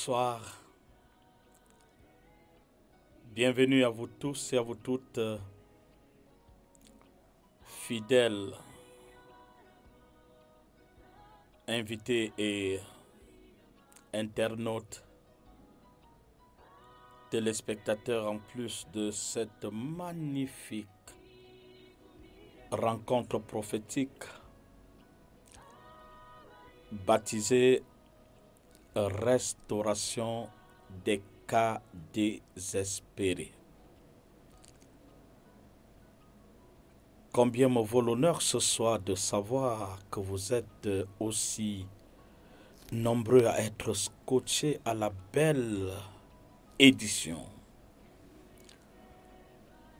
Bonsoir. Bienvenue à vous tous et à vous toutes, fidèles, invités et internautes, téléspectateurs en plus de cette magnifique rencontre prophétique baptisée Restauration des cas désespérés. Combien me vaut l'honneur ce soir de savoir que vous êtes aussi nombreux à être scotchés à la belle édition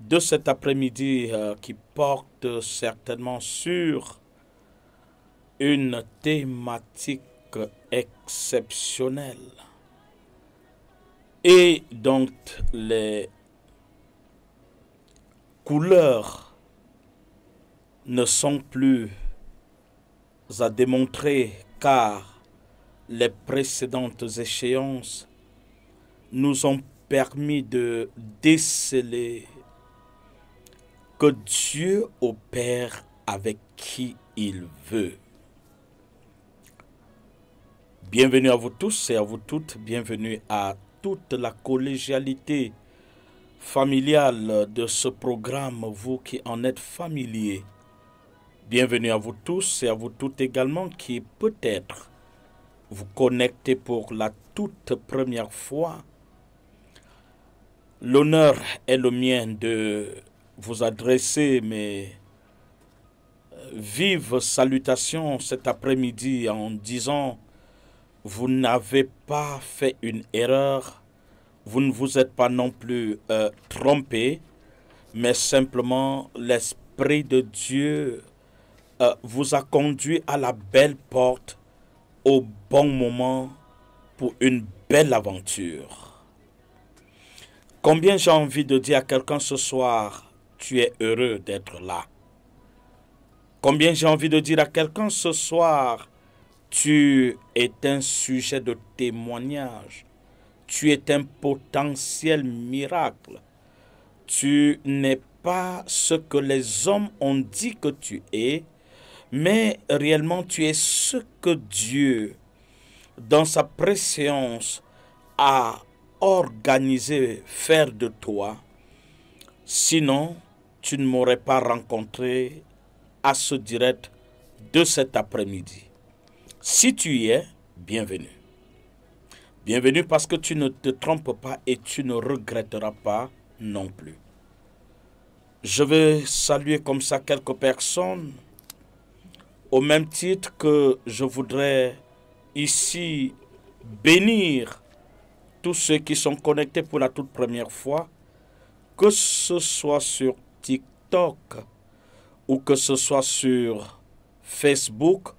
de cet après-midi qui porte certainement sur une thématique exceptionnelle. Et donc les couleurs ne sont plus à démontrer car les précédentes échéances nous ont permis de déceler que Dieu opère avec qui il veut. Bienvenue à vous tous et à vous toutes, bienvenue à toute la collégialité familiale de ce programme, vous qui en êtes familiers. Bienvenue à vous tous et à vous toutes également qui peut-être vous connectez pour la toute première fois. L'honneur est le mien de vous adresser mes vives salutations cet après-midi en disant: vous n'avez pas fait une erreur, vous ne vous êtes pas non plus trompé, mais simplement l'Esprit de Dieu vous a conduit à la belle porte au bon moment pour une belle aventure. Combien j'ai envie de dire à quelqu'un ce soir, tu es heureux d'être là. Combien j'ai envie de dire à quelqu'un ce soir, tu es un sujet de témoignage. Tu es un potentiel miracle. Tu n'es pas ce que les hommes ont dit que tu es, mais réellement tu es ce que Dieu, dans sa préscience, a organisé faire de toi. Sinon, tu ne m'aurais pas rencontré à ce direct de cet après-midi. Si tu y es, bienvenue. Bienvenue parce que tu ne te trompes pas et tu ne regretteras pas non plus. Je vais saluer comme ça quelques personnes, au même titre que je voudrais ici bénir tous ceux qui sont connectés pour la toute première fois, que ce soit sur TikTok ou que ce soit sur Facebook,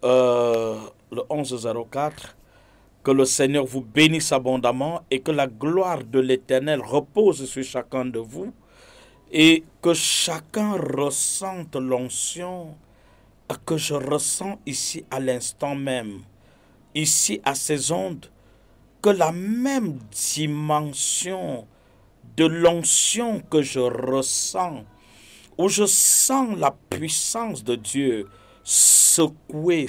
le 1104, que le Seigneur vous bénisse abondamment et que la gloire de l'Éternel repose sur chacun de vous et que chacun ressente l'onction que je ressens ici à l'instant même, ici à ces ondes, que la même dimension de l'onction que je ressens, où je sens la puissance de Dieu secouer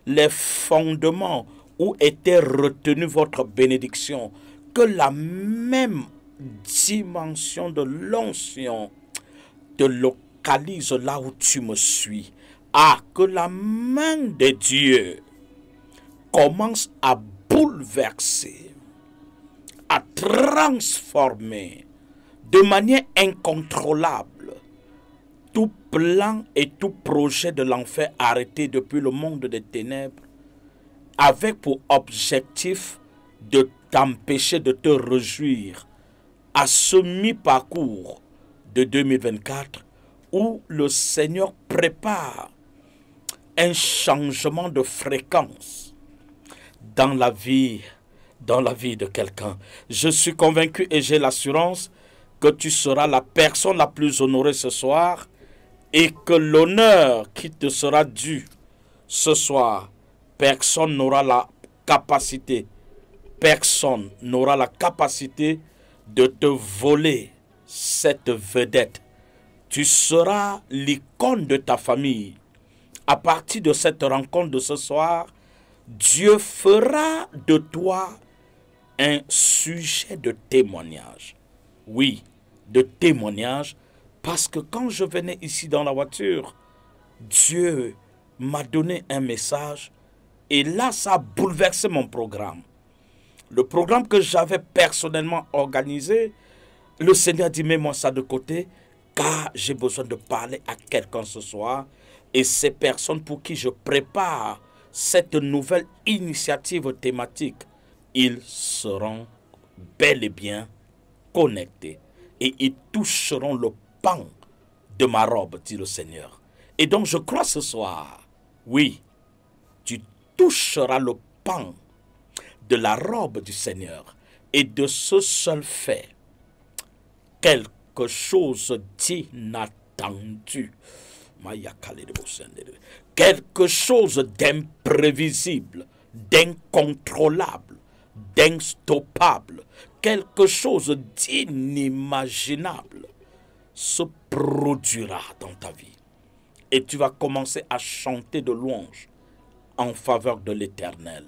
les fondements où était retenue votre bénédiction, que la même dimension de l'onction te localise là où tu me suis. Ah, que la main de Dieu commence à bouleverser, à transformer de manière incontrôlable tout plan et tout projet de l'enfer arrêté depuis le monde des ténèbres, avec pour objectif de t'empêcher de te réjouir à ce mi-parcours de 2024 où le Seigneur prépare un changement de fréquence dans la vie de quelqu'un. Je suis convaincu et j'ai l'assurance que tu seras la personne la plus honorée ce soir et que l'honneur qui te sera dû ce soir, personne n'aura la capacité, personne n'aura la capacité de te voler cette vedette. Tu seras l'icône de ta famille. À partir de cette rencontre de ce soir, Dieu fera de toi un sujet de témoignage. Oui, de témoignage, parce que quand je venais ici dans la voiture, Dieu m'a donné un message et là, ça a bouleversé mon programme. Le programme que j'avais personnellement organisé, le Seigneur dit, mets-moi ça de côté, car j'ai besoin de parler à quelqu'un ce soir. Et ces personnes pour qui je prépare cette nouvelle initiative thématique, ils seront bel et bien connectés. Et ils toucheront le pan de ma robe, dit le Seigneur. Et donc je crois ce soir, oui, tu toucheras le pan de la robe du Seigneur. Et de ce seul fait, quelque chose d'inattendu, quelque chose d'imprévisible, d'incontrôlable, d'instoppable, quelque chose d'inimaginable se produira dans ta vie. Et tu vas commencer à chanter de louanges en faveur de l'Éternel.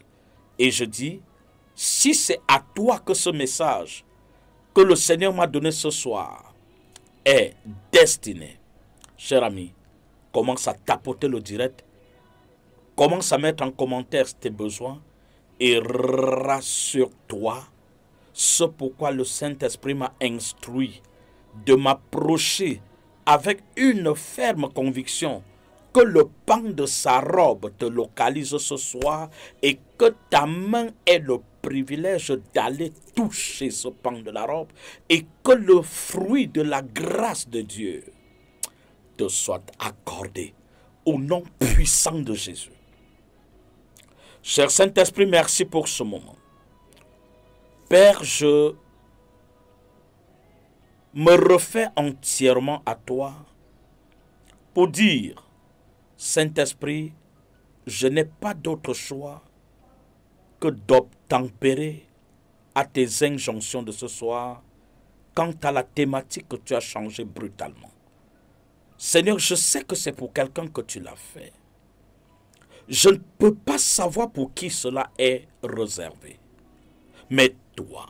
Et je dis, si c'est à toi que ce message que le Seigneur m'a donné ce soir est destiné, cher ami, commence à tapoter le direct, commence à mettre en commentaire tes besoins et rassure-toi, ce pourquoi le Saint-Esprit m'a instruit de m'approcher avec une ferme conviction que le pan de sa robe te localise ce soir et que ta main ait le privilège d'aller toucher ce pan de la robe et que le fruit de la grâce de Dieu te soit accordé au nom puissant de Jésus. Cher Saint-Esprit, merci pour ce moment. Père, je me refais entièrement à toi pour dire, Saint-Esprit, je n'ai pas d'autre choix que d'obtempérer à tes injonctions de ce soir quant à la thématique que tu as changée brutalement. Seigneur, je sais que c'est pour quelqu'un que tu l'as fait. Je ne peux pas savoir pour qui cela est réservé. Mais toi,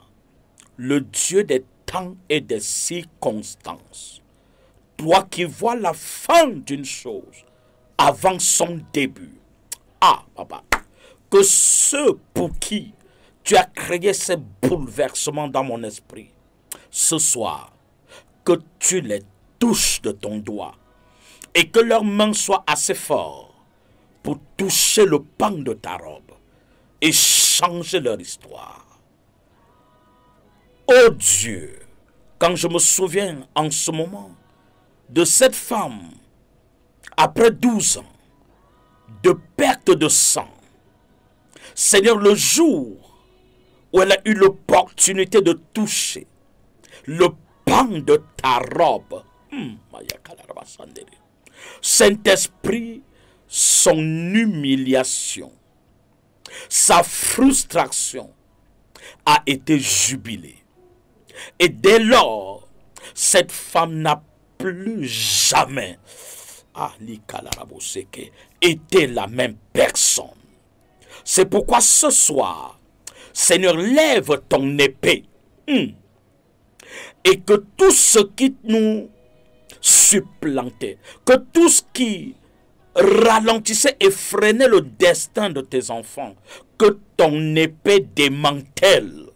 le Dieu des temps et des circonstances, toi qui vois la fin d'une chose avant son début, ah, papa, que ceux pour qui tu as créé ces bouleversements dans mon esprit, ce soir, que tu les touches de ton doigt et que leurs mains soient assez fortes pour toucher le pan de ta robe et changer leur histoire. Oh Dieu, quand je me souviens en ce moment de cette femme, après 12 ans de perte de sang, Seigneur, le jour où elle a eu l'opportunité de toucher le pan de ta robe, Saint-Esprit, son humiliation, sa frustration a été jubilée. Et dès lors, cette femme n'a plus jamais été la même personne. C'est pourquoi ce soir, Seigneur, lève ton épée et que tout ce qui nous supplantait, que tout ce qui ralentissait et freinait le destin de tes enfants, que ton épée démantèle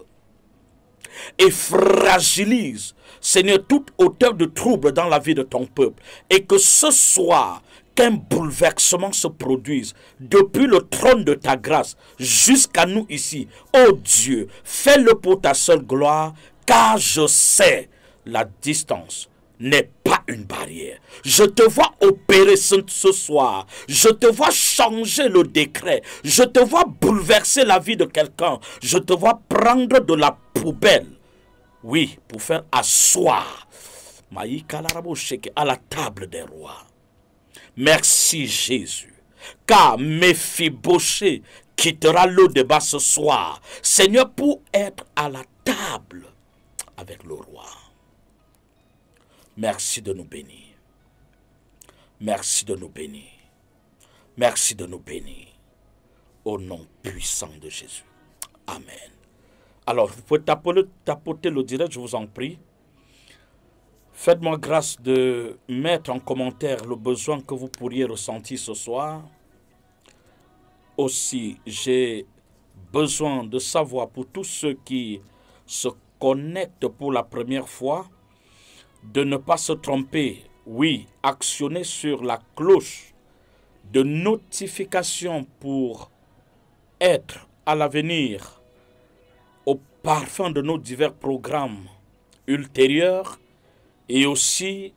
et fragilise, Seigneur, toute hauteur de trouble dans la vie de ton peuple. Et que ce soir, qu'un bouleversement se produise depuis le trône de ta grâce jusqu'à nous ici. Oh Dieu, fais-le pour ta seule gloire, car je sais la distance n'est pas une barrière. Je te vois opérer ce soir. Je te vois changer le décret. Je te vois bouleverser la vie de quelqu'un. Je te vois prendre de la poubelle. Oui, pour faire asseoir à la table des rois. Merci Jésus. car Méphibosheth quittera l'eau de bas ce soir, Seigneur, pour être à la table avec le roi. Merci de nous bénir. Merci de nous bénir. Merci de nous bénir. Au nom puissant de Jésus. Amen. Alors, vous pouvez tapoter le direct, je vous en prie. Faites-moi grâce de mettre en commentaire le besoin que vous pourriez ressentir ce soir. Aussi, j'ai besoin de savoir pour tous ceux qui se connectent pour la première fois, de ne pas se tromper. Oui, actionnez sur la cloche de notification pour être à l'avenir au parfum de nos divers programmes ultérieurs. Et aussi,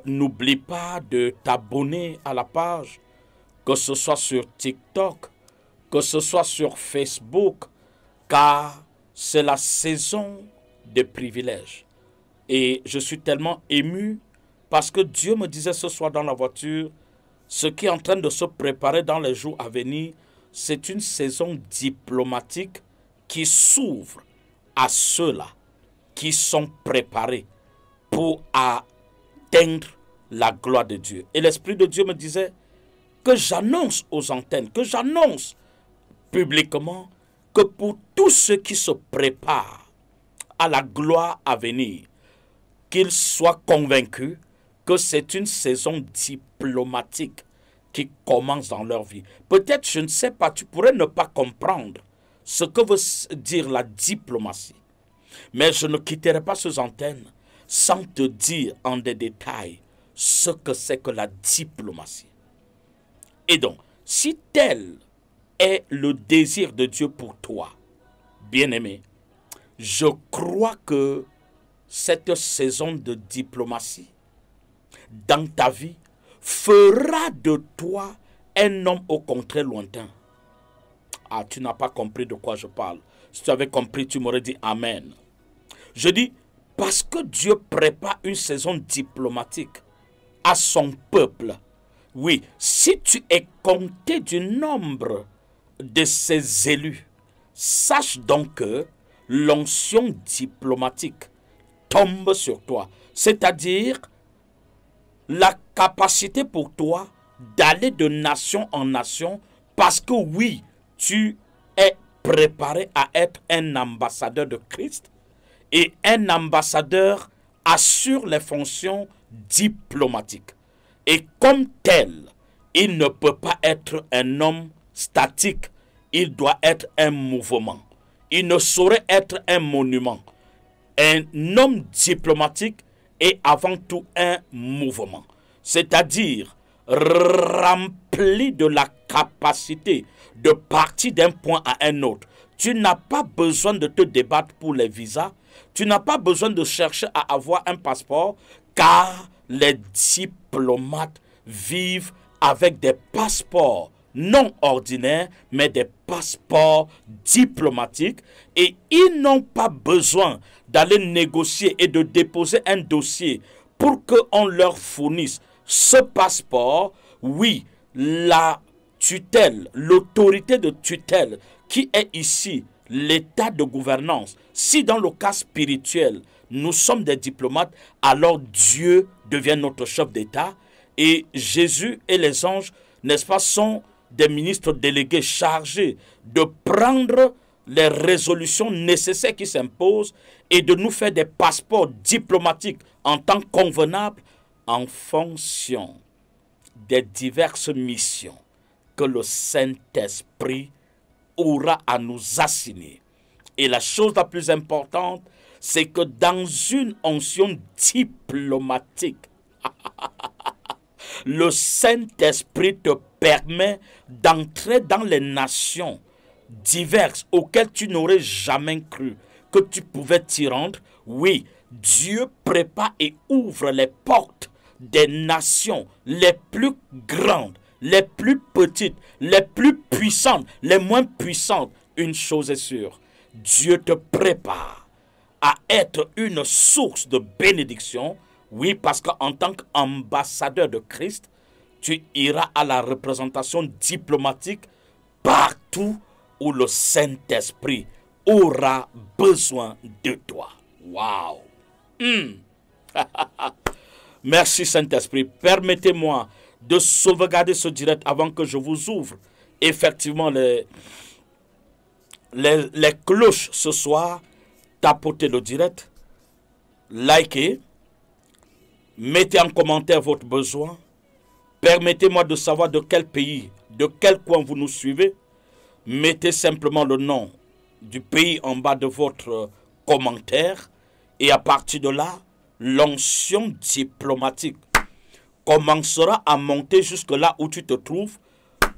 n'oublie pas de t'abonner à la page, que ce soit sur TikTok, que ce soit sur Facebook, car c'est la saison des privilèges. Et je suis tellement ému parce que Dieu me disait ce soir dans la voiture, ce qui est en train de se préparer dans les jours à venir, c'est une saison diplomatique qui s'ouvre à ceux-là qui sont préparés pour atteindre la gloire de Dieu. Et l'Esprit de Dieu me disait que j'annonce aux antennes, que j'annonce publiquement que pour tous ceux qui se préparent à la gloire à venir, qu'ils soient convaincus que c'est une saison diplomatique qui commence dans leur vie. Peut-être, je ne sais pas, tu pourrais ne pas comprendre ce que veut dire la diplomatie. Mais je ne quitterai pas ces antennes sans te dire en des détails ce que c'est que la diplomatie. Et donc, si tel est le désir de Dieu pour toi, bien-aimé, je crois que cette saison de diplomatie dans ta vie fera de toi un homme au contraire lointain. Ah, tu n'as pas compris de quoi je parle. Si tu avais compris, tu m'aurais dit Amen. Je dis, parce que Dieu prépare une saison diplomatique à son peuple. Oui, si tu es compté du nombre de ses élus, sache donc que l'onction diplomatique tombe sur toi. C'est-à-dire la capacité pour toi d'aller de nation en nation parce que oui, tu es préparé à être un ambassadeur de Christ et un ambassadeur assure les fonctions diplomatiques. Et comme tel, il ne peut pas être un homme statique, il doit être un mouvement. Il ne saurait être un monument. Un homme diplomatique est avant tout un mouvement, c'est-à-dire rempli de la capacité de partir d'un point à un autre. Tu n'as pas besoin de te débattre pour les visas, tu n'as pas besoin de chercher à avoir un passeport, car les diplomates vivent avec des passeports non ordinaires, mais des passeports diplomatiques, et ils n'ont pas besoin d'aller négocier et de déposer un dossier pour qu'on leur fournisse ce passeport. Oui, la tutelle, l'autorité de tutelle qui est ici, l'état de gouvernance, si dans le cas spirituel, nous sommes des diplomates, alors Dieu devient notre chef d'État et Jésus et les anges, n'est-ce pas, sont des ministres délégués chargés de prendre les résolutions nécessaires qui s'imposent et de nous faire des passeports diplomatiques en temps convenable en fonction des diverses missions que le Saint-Esprit aura à nous assigner. Et la chose la plus importante, c'est que dans une onction diplomatique, le Saint-Esprit te permet d'entrer dans les nations diverses auxquelles tu n'aurais jamais cru que tu pouvais t'y rendre. Oui, Dieu prépare et ouvre les portes des nations les plus grandes, les plus petites, les plus puissantes, les moins puissantes. Une chose est sûre, Dieu te prépare à être une source de bénédiction. Oui, parce qu'en tant qu'ambassadeur de Christ, tu iras à la représentation diplomatique partout où le Saint-Esprit aura besoin de toi. Waouh! Merci Saint-Esprit. Permettez-moi de sauvegarder ce direct avant que je vous ouvre effectivement les cloches ce soir. Tapotez le direct, likez, mettez en commentaire votre besoin. Permettez-moi de savoir de quel pays, de quel coin vous nous suivez. Mettez simplement le nom du pays en bas de votre commentaire. Et à partir de là, l'onction diplomatique commencera à monter jusque là où tu te trouves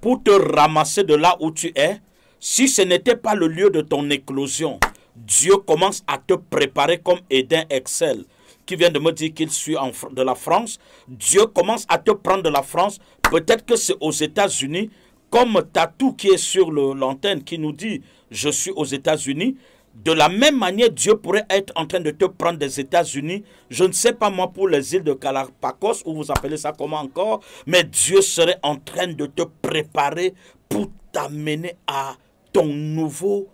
pour te ramasser de là où tu es. Si ce n'était pas le lieu de ton éclosion, Dieu commence à te préparer comme Eden Excel, qui vient de me dire qu'il suit de la France. Dieu commence à te prendre de la France. Peut-être que c'est aux États-Unis, comme Tatou qui est sur l'antenne qui nous dit « Je suis aux États-Unis ». De la même manière, Dieu pourrait être en train de te prendre des États-Unis. Je ne sais pas moi pour les îles de Galapagos, ou vous appelez ça comment encore, mais Dieu serait en train de te préparer pour t'amener à ton nouveau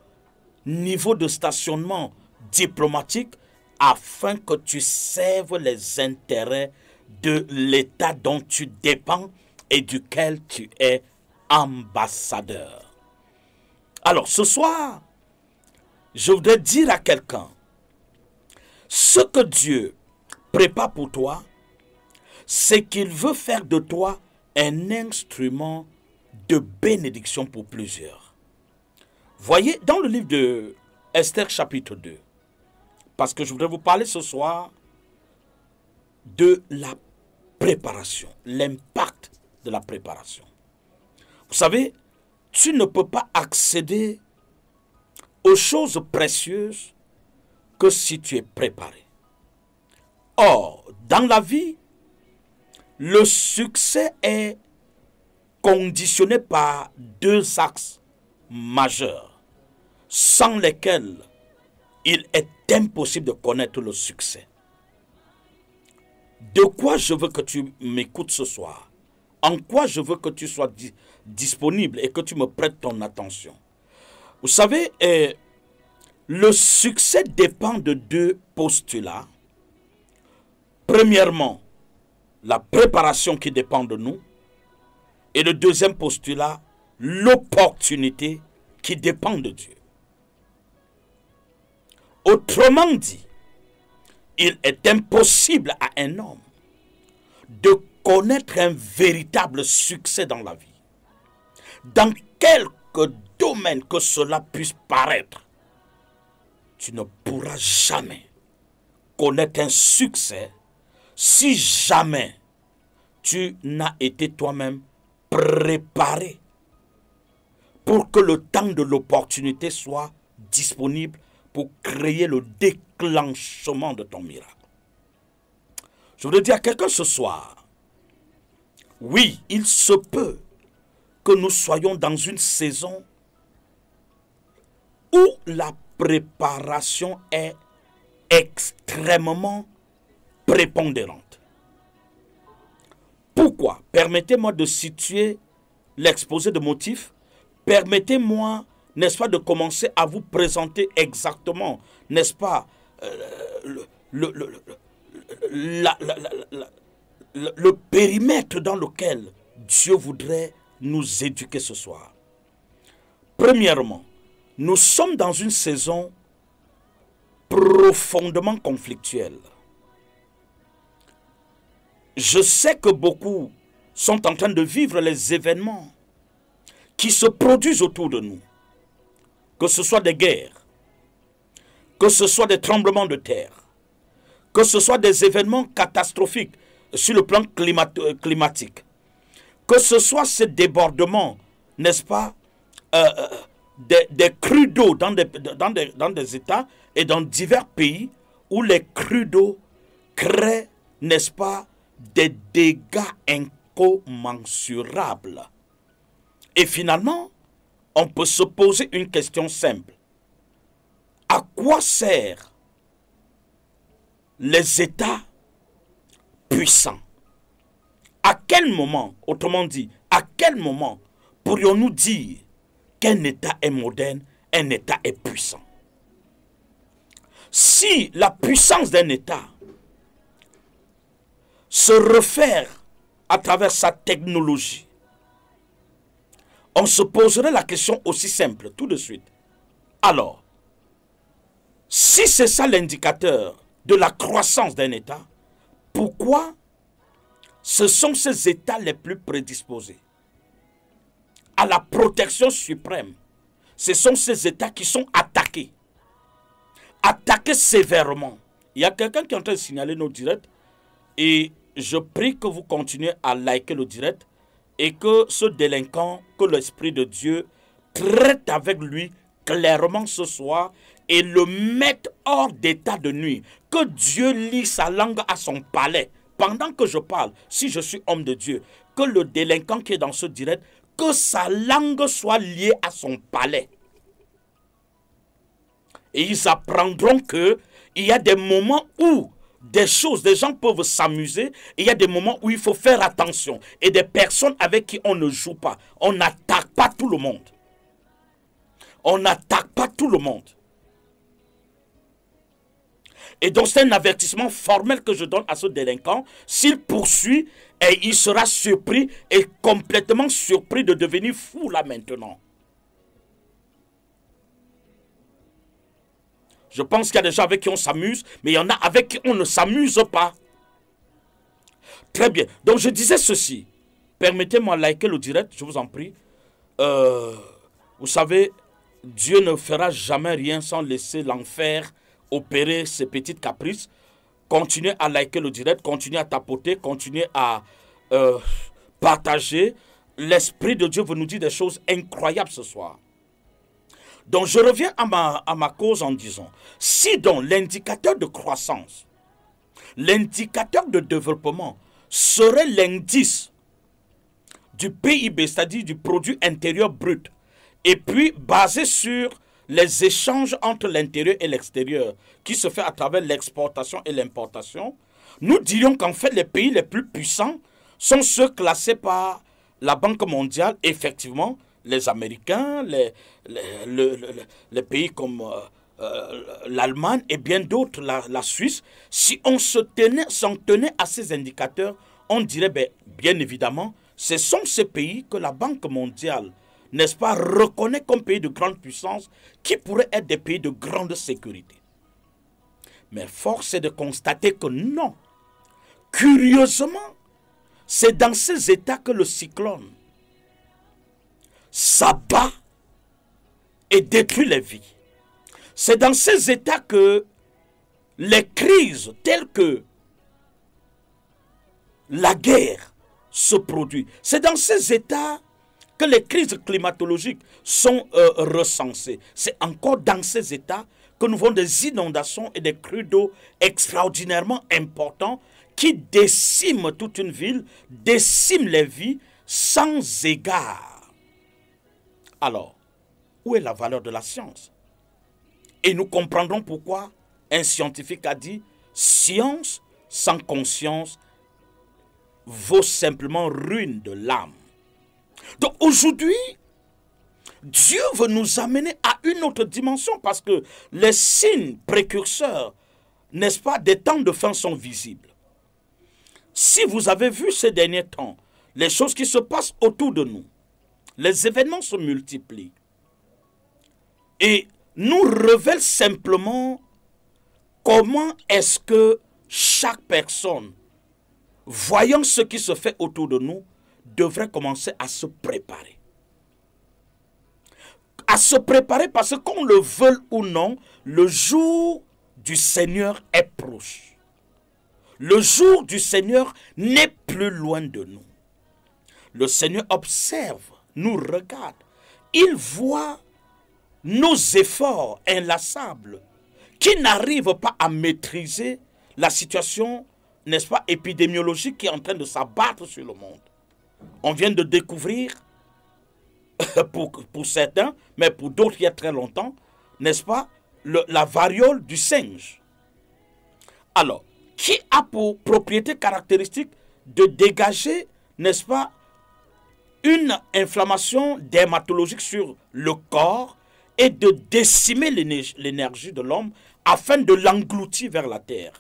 niveau de stationnement diplomatique afin que tu serves les intérêts de l'État dont tu dépends et duquel tu es ambassadeur. Alors ce soir, je voudrais dire à quelqu'un, ce que Dieu prépare pour toi, c'est qu'il veut faire de toi un instrument de bénédiction pour plusieurs. Voyez, dans le livre de Esther chapitre 2, parce que je voudrais vous parler ce soir de la préparation, l'impact de la préparation. Vous savez, tu ne peux pas accéder aux choses précieuses que si tu es préparé. Or, dans la vie, le succès est conditionné par deux axes majeurs, sans lesquels il est impossible de connaître le succès. De quoi je veux que tu m'écoutes ce soir? En quoi je veux que tu sois disponible et que tu me prêtes ton attention? Vous savez, le succès dépend de deux postulats. Premièrement, la préparation qui dépend de nous. Et le deuxième postulat, l'opportunité qui dépend de Dieu. Autrement dit, il est impossible à un homme de connaître un véritable succès dans la vie. Dans quelque domaine que cela puisse paraître, tu ne pourras jamais connaître un succès si jamais tu n'as été toi-même préparé pour que le temps de l'opportunité soit disponible pour créer le déclenchement de ton miracle. Je voudrais dire à quelqu'un ce soir, oui, il se peut que nous soyons dans une saison où la préparation est extrêmement prépondérante. Pourquoi? Permettez-moi de situer l'exposé de motifs. Permettez-moi, n'est-ce pas, de commencer à vous présenter exactement, n'est-ce pas, le périmètre dans lequel Dieu voudrait nous éduquer ce soir. Premièrement, nous sommes dans une saison profondément conflictuelle. Je sais que beaucoup sont en train de vivre les événements qui se produisent autour de nous. Que ce soit des guerres, que ce soit des tremblements de terre, que ce soit des événements catastrophiques sur le plan climatique, que ce soit ces débordements, n'est-ce pas, des crues d'eau dans des États et dans divers pays où les crues d'eau créent, n'est-ce pas, des dégâts incommensurables. Et finalement, on peut se poser une question simple. À quoi servent les États puissants? À quel quel moment, autrement dit, à quel moment pourrions-nous dire qu'un État est moderne, un État est puissant? Si la puissance d'un État se réfère à travers sa technologie, on se poserait la question aussi simple, tout de suite. Alors, si c'est ça l'indicateur de la croissance d'un État, pourquoi ce sont ces États les plus prédisposés à la protection suprême? Ce sont ces États qui sont attaqués sévèrement. Il y a quelqu'un qui est en train de signaler nos directs et je prie que vous continuez à liker le direct et que ce délinquant, que l'Esprit de Dieu traite avec lui clairement ce soir et le mette hors d'état de nuit. Que Dieu lie sa langue à son palais. Pendant que je parle, si je suis homme de Dieu, que le délinquant qui est dans ce direct, que sa langue soit liée à son palais. Et ils apprendront qu'il y a des moments où des gens peuvent s'amuser, et il y a des moments où il faut faire attention. Et des personnes avec qui on ne joue pas. On n'attaque pas tout le monde. On n'attaque pas tout le monde. Et donc c'est un avertissement formel que je donne à ce délinquant. S'il poursuit, et il sera surpris et complètement surpris de devenir fou là maintenant. Je pense qu'il y a des gens avec qui on s'amuse, mais il y en a avec qui on ne s'amuse pas. Très bien. Donc je disais ceci. Permettez-moi de liker le direct, je vous en prie. Vous savez, Dieu ne fera jamais rien sans laisser l'enfer opérer ses petites caprices. Continuez à liker le direct, continuez à tapoter, continuez à partager. L'Esprit de Dieu veut nous dire des choses incroyables ce soir. Donc je reviens à ma cause en disant, si donc l'indicateur de croissance, l'indicateur de développement serait l'indice du PIB, c'est-à-dire du produit intérieur brut, et puis basé sur les échanges entre l'intérieur et l'extérieur, qui se fait à travers l'exportation et l'importation, nous dirions qu'en fait les pays les plus puissants sont ceux classés par la Banque mondiale, effectivement, les Américains, les pays comme l'Allemagne et bien d'autres, la Suisse. Si on s'en tenait à ces indicateurs, on dirait bien évidemment, ce sont ces pays que la Banque mondiale, n'est-ce pas, reconnaît comme pays de grande puissance, qui pourraient être des pays de grande sécurité. Mais force est de constater que non. Curieusement, c'est dans ces États que le cyclone s'abat et détruit les vies. C'est dans ces États que les crises telles que la guerre se produisent. C'est dans ces États que les crises climatologiques sont recensées. C'est encore dans ces États que nous voyons des inondations et des crues d'eau extraordinairement importants qui déciment toute une ville, déciment les vies sans égard. Alors, où est la valeur de la science? Et nous comprendrons pourquoi un scientifique a dit « Science sans conscience vaut simplement ruine de l'âme ». Donc aujourd'hui, Dieu veut nous amener à une autre dimension parce que les signes précurseurs, n'est-ce pas, des temps de fin sont visibles. Si vous avez vu ces derniers temps, les choses qui se passent autour de nous, les événements se multiplient et nous révèlent simplement comment est-ce que chaque personne, voyant ce qui se fait autour de nous, devrait commencer à se préparer. À se préparer parce que qu'on le veuille ou non, le jour du Seigneur est proche. Le jour du Seigneur n'est plus loin de nous. Le Seigneur observe, nous regarde. Il voit nos efforts inlassables qui n'arrivent pas à maîtriser la situation, n'est-ce pas, épidémiologique qui est en train de s'abattre sur le monde. On vient de découvrir, pour certains, mais pour d'autres il y a très longtemps, n'est-ce pas, la variole du singe. Alors, qui a pour propriété caractéristique de dégager n'est-ce pas, une inflammation dermatologique sur le corps et de décimer l'énergie de l'homme afin de l'engloutir vers la terre.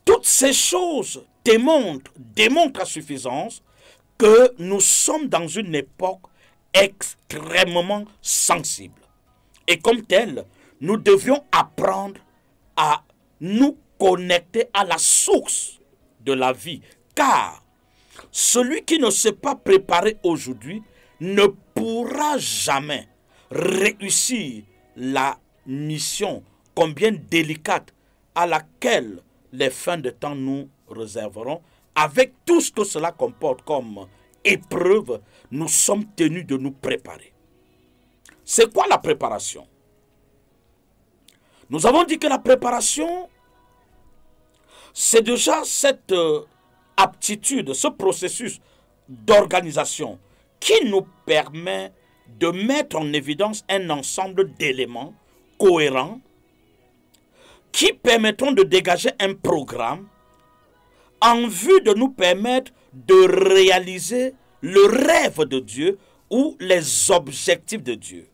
Toutes ces choses démontrent à suffisance que nous sommes dans une époque extrêmement sensible. Et comme tel, nous devions apprendre à nous connecter à la source de la vie. Car celui qui ne s'est pas préparé aujourd'hui ne pourra jamais réussir la mission combien délicate à laquelle les fins de temps nous réserveront. Avec tout ce que cela comporte comme épreuve, nous sommes tenus de nous préparer. C'est quoi la préparation? Nous avons dit que la préparation, c'est déjà cette aptitude, ce processus d'organisation qui nous permet de mettre en évidence un ensemble d'éléments cohérents qui permettront de dégager un programme en vue de nous permettre de réaliser le rêve de Dieu ou les objectifs de Dieu.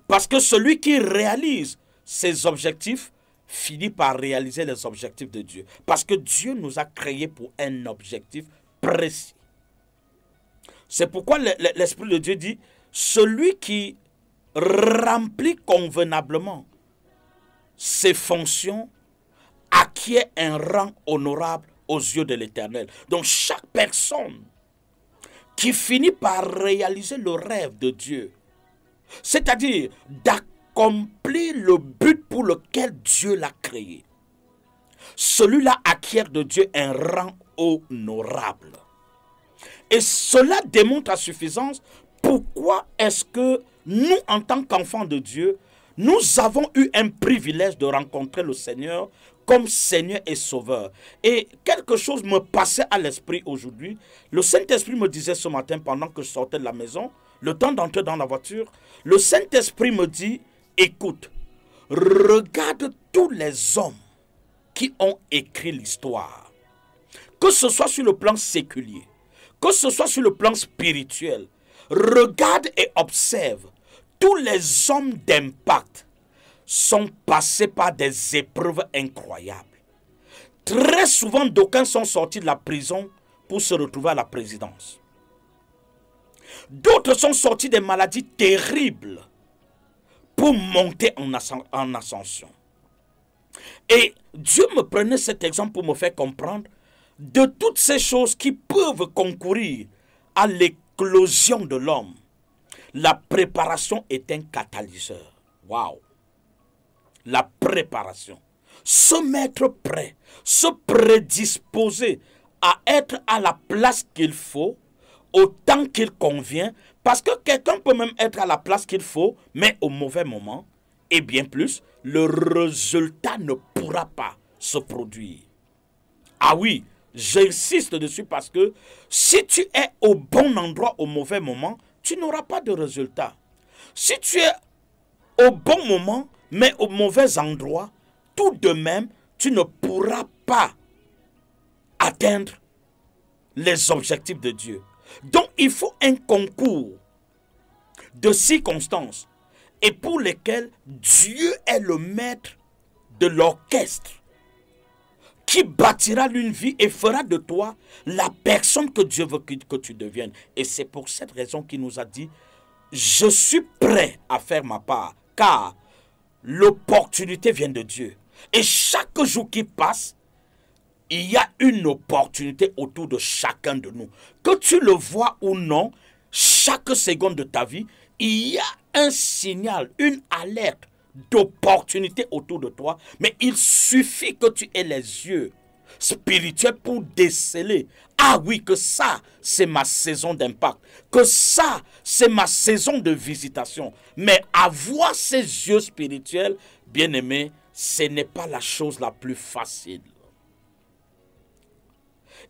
Parce que celui qui réalise ses objectifs finit par réaliser les objectifs de Dieu. Parce que Dieu nous a créés pour un objectif précis. C'est pourquoi l'Esprit de Dieu dit, celui qui remplit convenablement ses fonctions acquiert un rang honorable aux yeux de l'Éternel. Donc chaque personne qui finit par réaliser le rêve de Dieu, c'est-à-dire d'accomplir le but pour lequel Dieu l'a créé, celui-là acquiert de Dieu un rang honorable. Et cela démontre à suffisance pourquoi est-ce que nous, en tant qu'enfants de Dieu, nous avons eu un privilège de rencontrer le Seigneur comme Seigneur et Sauveur. Et quelque chose me passait à l'esprit aujourd'hui. Le Saint-Esprit me disait ce matin pendant que je sortais de la maison, le temps d'entrer dans la voiture, le Saint-Esprit me dit, écoute, regarde tous les hommes qui ont écrit l'histoire, que ce soit sur le plan séculier, que ce soit sur le plan spirituel, regarde et observe. Tous les hommes d'impact sont passés par des épreuves incroyables. Très souvent, d'aucuns sont sortis de la prison pour se retrouver à la présidence. D'autres sont sortis des maladies terribles pour monter en ascension. Et Dieu me prenait cet exemple pour me faire comprendre de toutes ces choses qui peuvent concourir à l'éclosion de l'homme. La préparation est un catalyseur. Waouh! La préparation. Se mettre prêt, se prédisposer à être à la place qu'il faut, au temps qu'il convient, parce que quelqu'un peut même être à la place qu'il faut, mais au mauvais moment, et bien plus, le résultat ne pourra pas se produire. Ah oui, j'insiste dessus parce que si tu es au bon endroit au mauvais moment, tu n'auras pas de résultat. Si tu es au bon moment, mais au mauvais endroit, tout de même, tu ne pourras pas atteindre les objectifs de Dieu. Donc, il faut un concours de circonstances et pour lesquelles Dieu est le maître de l'orchestre qui bâtira une vie et fera de toi la personne que Dieu veut que tu deviennes. Et c'est pour cette raison qu'il nous a dit, je suis prêt à faire ma part, car l'opportunité vient de Dieu. Et chaque jour qui passe, il y a une opportunité autour de chacun de nous. Que tu le vois ou non, chaque seconde de ta vie, il y a un signal, une alerte d'opportunité autour de toi. Mais il suffit que tu aies les yeux spirituels pour déceler. Ah oui, que ça, c'est ma saison d'impact. Que ça, c'est ma saison de visitation. Mais avoir ces yeux spirituels, bien aimé, ce n'est pas la chose la plus facile.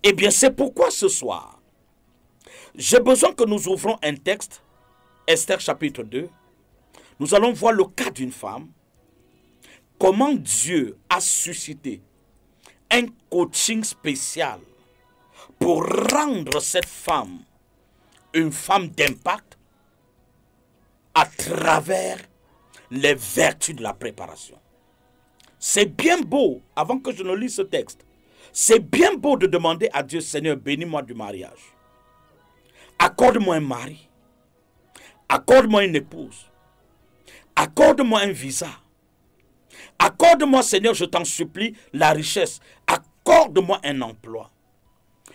Eh bien, c'est pourquoi ce soir, j'ai besoin que nous ouvrons un texte, Esther chapitre 2. Nous allons voir le cas d'une femme, comment Dieu a suscité un coaching spécial pour rendre cette femme une femme d'impact à travers les vertus de la préparation. C'est bien beau, avant que je ne lise ce texte, c'est bien beau de demander à Dieu, Seigneur, bénis-moi du mariage. Accorde-moi un mari. Accorde-moi une épouse. Accorde-moi un visa. Accorde-moi, Seigneur, je t'en supplie, la richesse. Accorde-moi un emploi.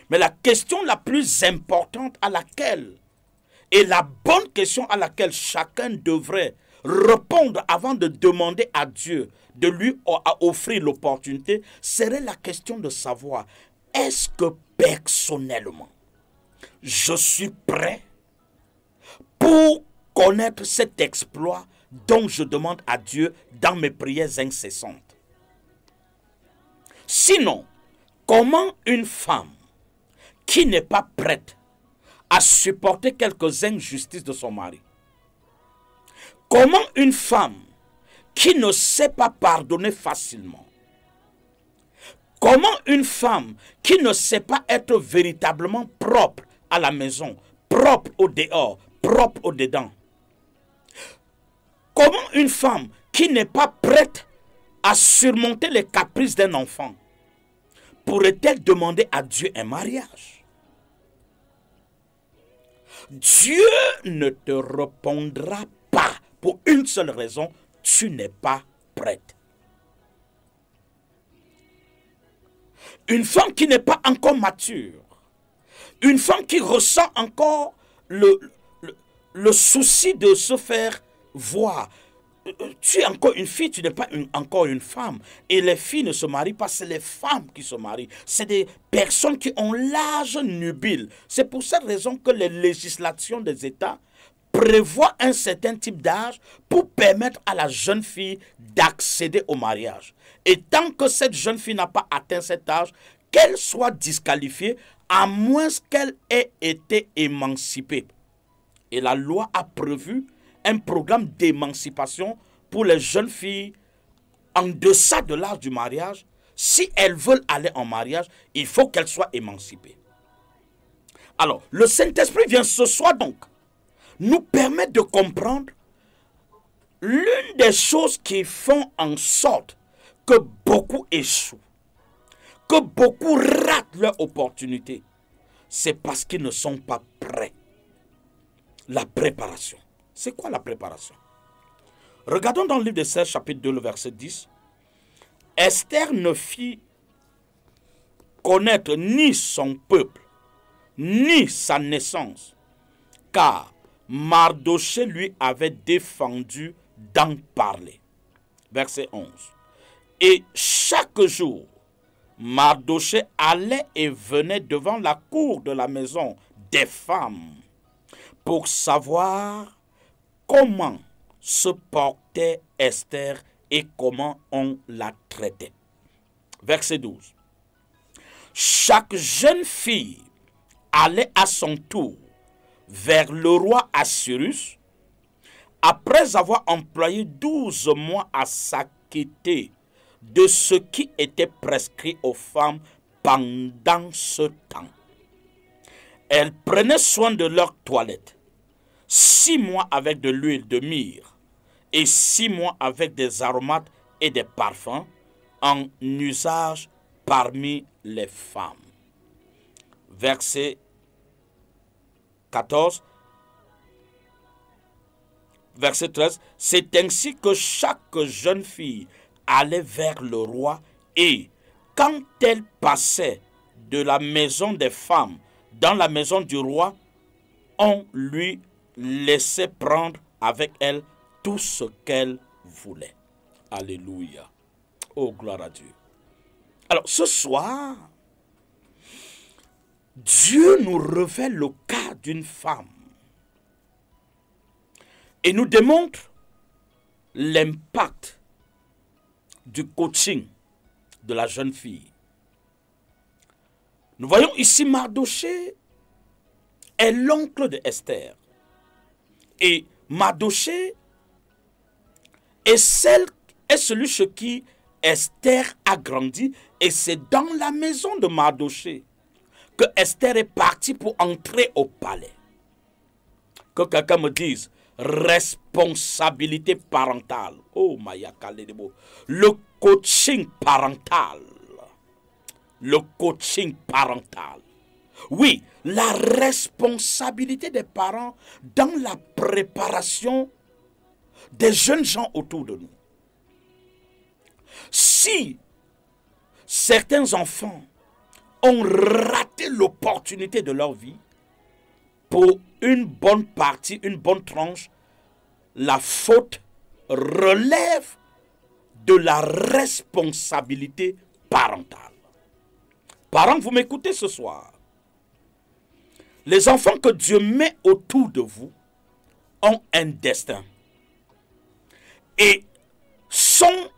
Mais la question la plus importante à laquelle, et la bonne question à laquelle chacun devrait répondre avant de demander à Dieu de lui offrir l'opportunité, serait la question de savoir, est-ce que personnellement, je suis prêt pour connaître cet exploit dont je demande à Dieu dans mes prières incessantes? Sinon, comment une femme qui n'est pas prête à supporter quelques injustices de son mari, comment une femme qui ne sait pas pardonner facilement, comment une femme qui ne sait pas être véritablement propre à la maison, propre au dehors, propre au dedans, comment une femme qui n'est pas prête à surmonter les caprices d'un enfant pourrait-elle demander à Dieu un mariage? Dieu ne te répondra pas pour une seule raison, tu n'es pas prête. Une femme qui n'est pas encore mature, une femme qui ressent encore le souci de se faire voir. Tu es encore une fille, tu n'es pas encore une femme. Et les filles ne se marient pas, c'est les femmes qui se marient. C'est des personnes qui ont l'âge nubile. C'est pour cette raison que les législations des États prévoient un certain type d'âge pour permettre à la jeune fille d'accéder au mariage. Et tant que cette jeune fille n'a pas atteint cet âge, qu'elle soit disqualifiée, à moins qu'elle ait été émancipée. Et la loi a prévu un programme d'émancipation pour les jeunes filles en deçà de l'âge du mariage. Si elles veulent aller en mariage, il faut qu'elles soient émancipées. Alors, le Saint-Esprit vient ce soir donc nous permettre de comprendre l'une des choses qui font en sorte que beaucoup échouent, que beaucoup ratent leur opportunité. C'est parce qu'ils ne sont pas prêts. La préparation. C'est quoi la préparation? Regardons dans le livre d'Esther, chapitre 2, le verset 10. Esther ne fit connaître ni son peuple, ni sa naissance, car Mardochée lui avait défendu d'en parler. Verset 11. Et chaque jour, Mardochée allait et venait devant la cour de la maison des femmes pour savoir comment se portait Esther et comment on la traitait. Verset 12. Chaque jeune fille allait à son tour vers le roi Assuérus après avoir employé 12 mois à s'acquitter de ce qui était prescrit aux femmes pendant ce temps. Elles prenaient soin de leur toilette, 6 mois avec de l'huile de myrrhe et 6 mois avec des aromates et des parfums en usage parmi les femmes. Verset 14, verset 13. C'est ainsi que chaque jeune fille allait vers le roi et quand elle passait de la maison des femmes dans la maison du roi, on lui laissait prendre avec elle tout ce qu'elle voulait. Alléluia. Oh, gloire à Dieu. Alors, ce soir, Dieu nous révèle le cas d'une femme et nous démontre l'impact du coaching de la jeune fille. Nous voyons ici Mardochée est l'oncle de Esther. Et Mardochée est celui chez qui Esther a grandi et c'est dans la maison de Mardoché que Esther est partie pour entrer au palais. Que quelqu'un me dise, responsabilité parentale. Oh, Maya Kaledebo. Le coaching parental. Le coaching parental. Oui, la responsabilité des parents dans la préparation des jeunes gens autour de nous. Si certains enfants ont raté l'opportunité de leur vie, pour une bonne partie, une bonne tranche, la faute relève de la responsabilité parentale. Parents, vous m'écoutez ce soir. Les enfants que Dieu met autour de vous ont un destin et sont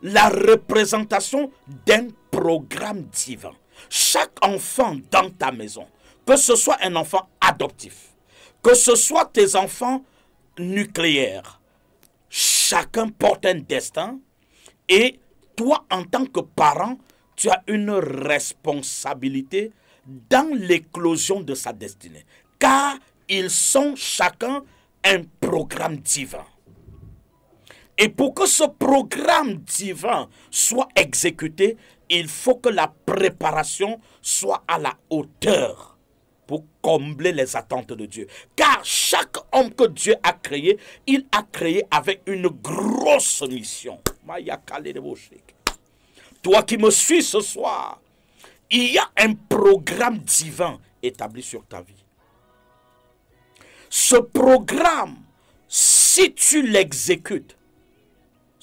la représentation d'un programme divin. Chaque enfant dans ta maison, que ce soit un enfant adoptif, que ce soit tes enfants nucléaires, chacun porte un destin et toi, en tant que parent, tu as une responsabilité dans l'éclosion de sa destinée. Car ils sont chacun un programme divin. Et pour que ce programme divin soit exécuté, il faut que la préparation soit à la hauteur pour combler les attentes de Dieu. Car chaque homme que Dieu a créé, il a créé avec une grosse mission. Toi qui me suis ce soir, il y a un programme divin établi sur ta vie. Ce programme, si tu l'exécutes,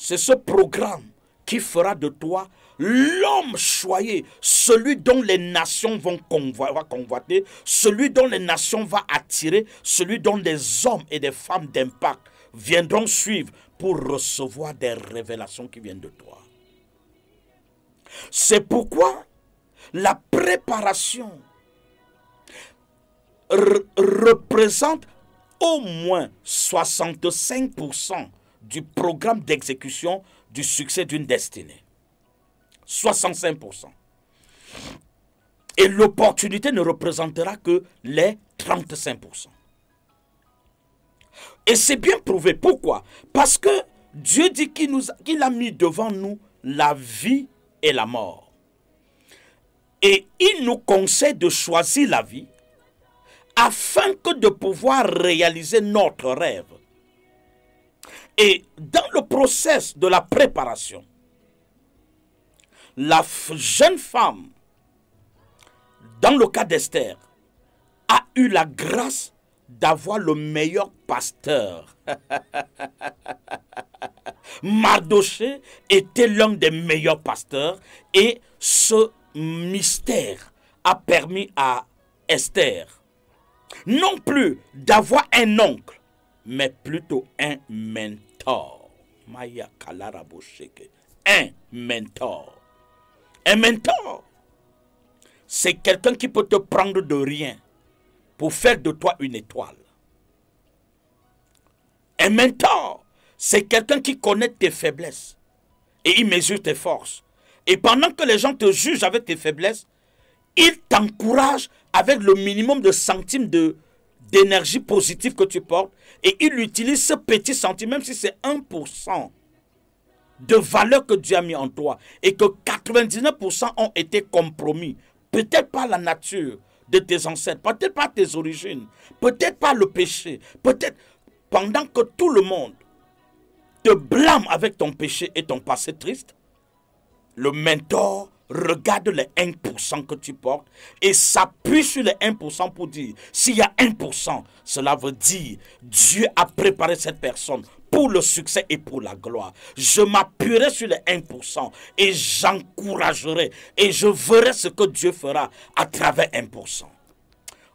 c'est ce programme qui fera de toi l'homme choyé, celui dont les nations vont convoiter, celui dont les nations vont attirer, celui dont les hommes et des femmes d'impact viendront suivre pour recevoir des révélations qui viennent de toi. C'est pourquoi la préparation représente au moins 65% du programme d'exécution du succès d'une destinée. 65%. Et l'opportunité ne représentera que les 35%. Et c'est bien prouvé. Pourquoi? Parce que Dieu dit qu'il a mis devant nous la vie et la mort. Et il nous conseille de choisir la vie afin que de pouvoir réaliser notre rêve. Et dans le processus de la préparation, la jeune femme, dans le cas d'Esther, a eu la grâce d'avoir le meilleur pasteur. Mardoché était l'un des meilleurs pasteurs et ce mystère a permis à Esther non plus d'avoir un oncle, mais plutôt un mentor. Un mentor. Un mentor, c'est quelqu'un qui peut te prendre de rien pour faire de toi une étoile. Un mentor, c'est quelqu'un qui connaît tes faiblesses et il mesure tes forces. Et pendant que les gens te jugent avec tes faiblesses, il t'encourage avec le minimum de centimes d'énergie positive que tu portes et il utilise ce petit centime, même si c'est 1% de valeur que Dieu a mis en toi et que 99% ont été compromis. Peut-être pas la nature de tes ancêtres, peut-être pas tes origines, peut-être pas le péché, peut-être pendant que tout le monde te blâme avec ton péché et ton passé triste, le mentor regarde les 1% que tu portes et s'appuie sur les 1% pour dire, s'il y a 1%, cela veut dire Dieu a préparé cette personne pour le succès et pour la gloire. Je m'appuierai sur les 1% et j'encouragerai et je verrai ce que Dieu fera à travers 1%.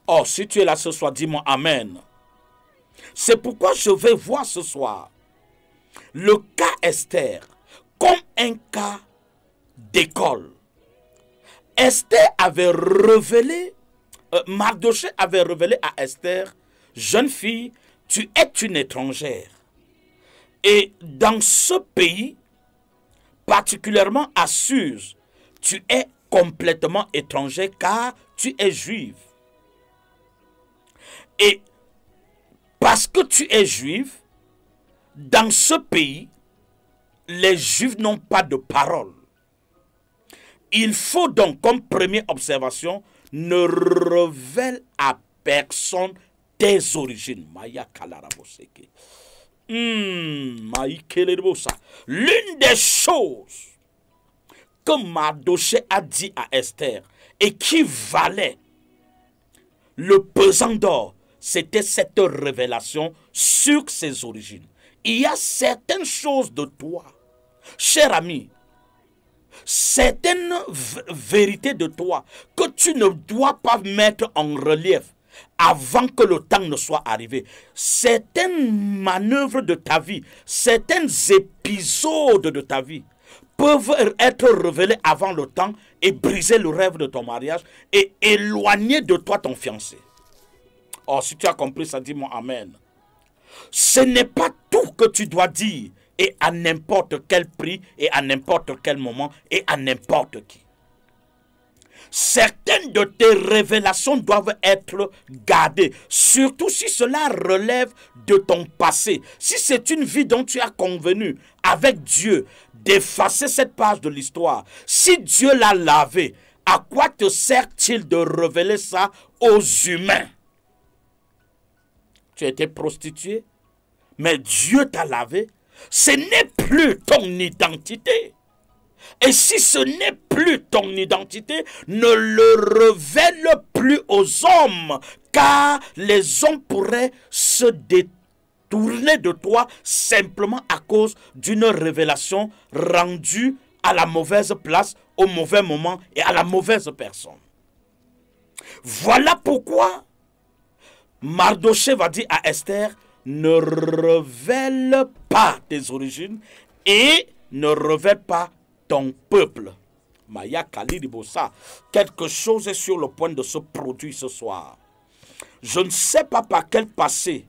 Oh, si tu es là ce soir, dis-moi Amen. C'est pourquoi je vais voir ce soir le cas Esther comme un cas d'école. Esther avait révélé, Mardoché avait révélé à Esther, jeune fille, tu es une étrangère. Et dans ce pays, particulièrement à Suse, tu es complètement étranger car tu es juif. Et parce que tu es juif, dans ce pays, les juifs n'ont pas de parole. Il faut donc, comme première observation, ne révèle à personne tes origines. L'une des choses que Mardochée a dit à Esther et qui valait le pesant d'or, c'était cette révélation sur ses origines. Il y a certaines choses de toi, cher ami, certaines vérités de toi que tu ne dois pas mettre en relief avant que le temps ne soit arrivé. Certaines manœuvres de ta vie, certains épisodes de ta vie peuvent être révélés avant le temps et briser le rêve de ton mariage et éloigner de toi ton fiancé. Oh, si tu as compris ça, dis-moi amen. Ce n'est pas tout que tu dois dire et à n'importe quel prix et à n'importe quel moment et à n'importe qui. Certaines de tes révélations doivent être gardées, surtout si cela relève de ton passé. Si c'est une vie dont tu as convenu avec Dieu d'effacer cette page de l'histoire, si Dieu l'a lavé, à quoi te sert-il de révéler ça aux humains? Tu as été prostituée, mais Dieu t'a lavé. Ce n'est plus ton identité. Et si ce n'est plus ton identité, ne le révèle plus aux hommes, car les hommes pourraient se détourner de toi simplement à cause d'une révélation rendue à la mauvaise place, au mauvais moment et à la mauvaise personne. Voilà pourquoi Mardochée va dire à Esther, ne révèle pas tes origines et ne révèle pas ton peuple. Maya Kalidibosa, quelque chose est sur le point de se produire ce soir. Je ne sais pas par quel passé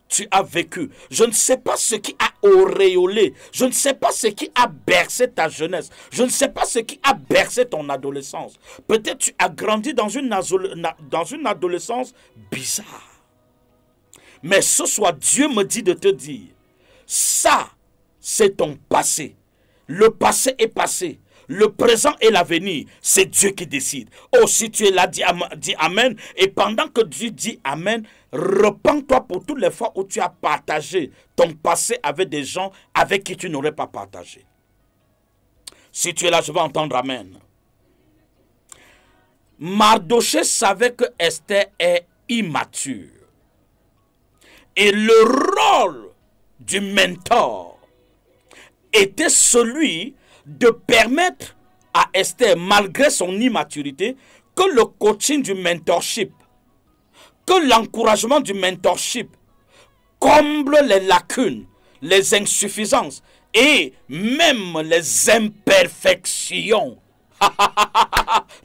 tu as vécu. Je ne sais pas ce qui a auréolé. Je ne sais pas ce qui a bercé ta jeunesse. Je ne sais pas ce qui a bercé ton adolescence. Peut-être tu as grandi dans une adolescence bizarre. Mais ce soir, Dieu me dit de te dire, ça, c'est ton passé. Le passé est passé. Le présent et l'avenir, c'est Dieu qui décide. Oh, si tu es là, dis Amen. Et pendant que Dieu dit Amen, repens-toi pour toutes les fois où tu as partagé ton passé avec des gens avec qui tu n'aurais pas partagé. Si tu es là, je vais entendre Amen. Mardochée savait que Esther est immature. Et le rôle du mentor était celui de permettre à Esther, malgré son immaturité, que le coaching du mentorship, que l'encouragement du mentorship comble les lacunes, les insuffisances et même les imperfections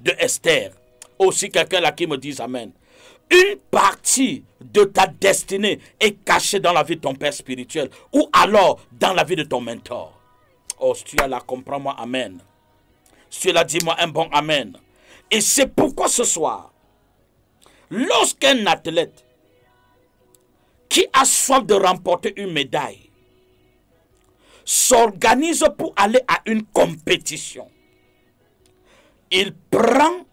de Esther. Aussi quelqu'un là qui me dise Amen. Une partie de ta destinée est cachée dans la vie de ton père spirituel ou alors dans la vie de ton mentor. Oh, si tu es là, comprends-moi, Amen. Si tu es là, dis-moi un bon Amen. Et c'est pourquoi ce soir, lorsqu'un athlète qui a soif de remporter une médaille s'organise pour aller à une compétition, il prend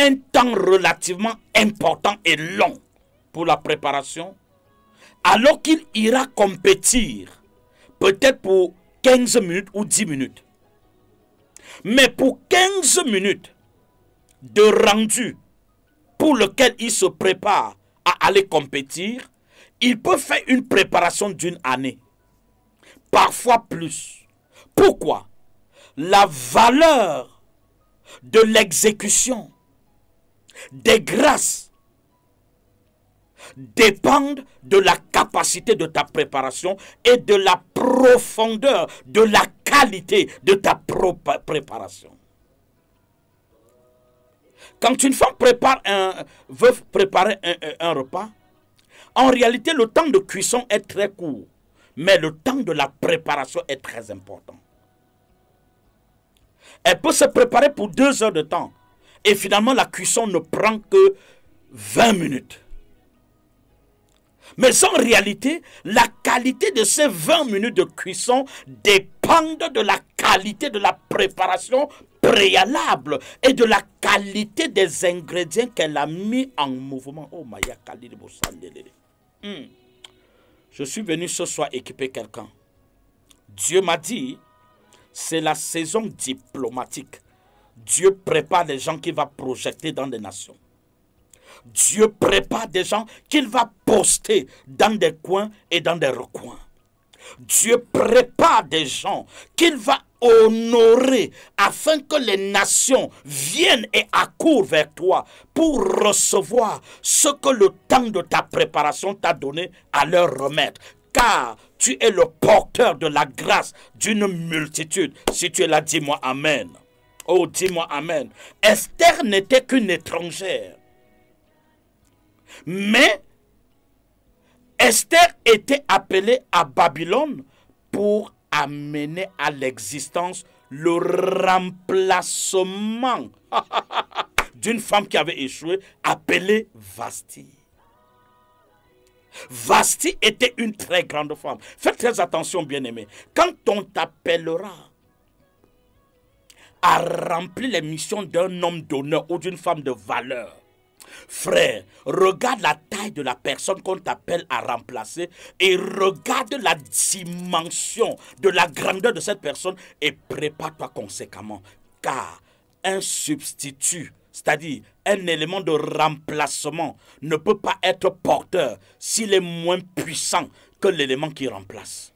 un temps relativement important et long pour la préparation, alors qu'il ira compétir, peut-être pour 15 minutes ou 10 minutes. Mais pour 15 minutes de rendu pour lequel il se prépare à aller compétir, il peut faire une préparation d'une année, parfois plus. Pourquoi? La valeur de l'exécution des grâces dépendent de la capacité de ta préparation et de la profondeur, de la qualité de ta propre préparation. Quand une femme veut préparer un repas, en réalité, le temps de cuisson est très court, mais le temps de la préparation est très important. Elle peut se préparer pour 2 heures de temps. Et finalement, la cuisson ne prend que 20 minutes. Mais en réalité, la qualité de ces 20 minutes de cuisson dépendent de la qualité de la préparation préalable et de la qualité des ingrédients qu'elle a mis en mouvement. Oh, Maya Khalid Boussandelele. Je suis venu ce soir équiper quelqu'un. Dieu m'a dit, c'est la saison diplomatique. Dieu prépare les gens qu'il va projeter dans des nations. Dieu prépare des gens qu'il va poster dans des coins et dans des recoins. Dieu prépare des gens qu'il va honorer afin que les nations viennent et accourent vers toi pour recevoir ce que le temps de ta préparation t'a donné à leur remettre. Car tu es le porteur de la grâce d'une multitude. Si tu es là, dis-moi Amen. Oh, dis-moi Amen. Esther n'était qu'une étrangère. Mais Esther était appelée à Babylone pour amener à l'existence le remplacement d'une femme qui avait échoué, appelée Vashti. Vashti était une très grande femme. Faites très attention, bien-aimés. Quand on t'appellera à remplir les missions d'un homme d'honneur ou d'une femme de valeur, frère, regarde la taille de la personne qu'on t'appelle à remplacer et regarde la dimension de la grandeur de cette personne et prépare-toi conséquemment. Car un substitut, c'est-à-dire un élément de remplacement, ne peut pas être porteur s'il est moins puissant que l'élément qui remplace.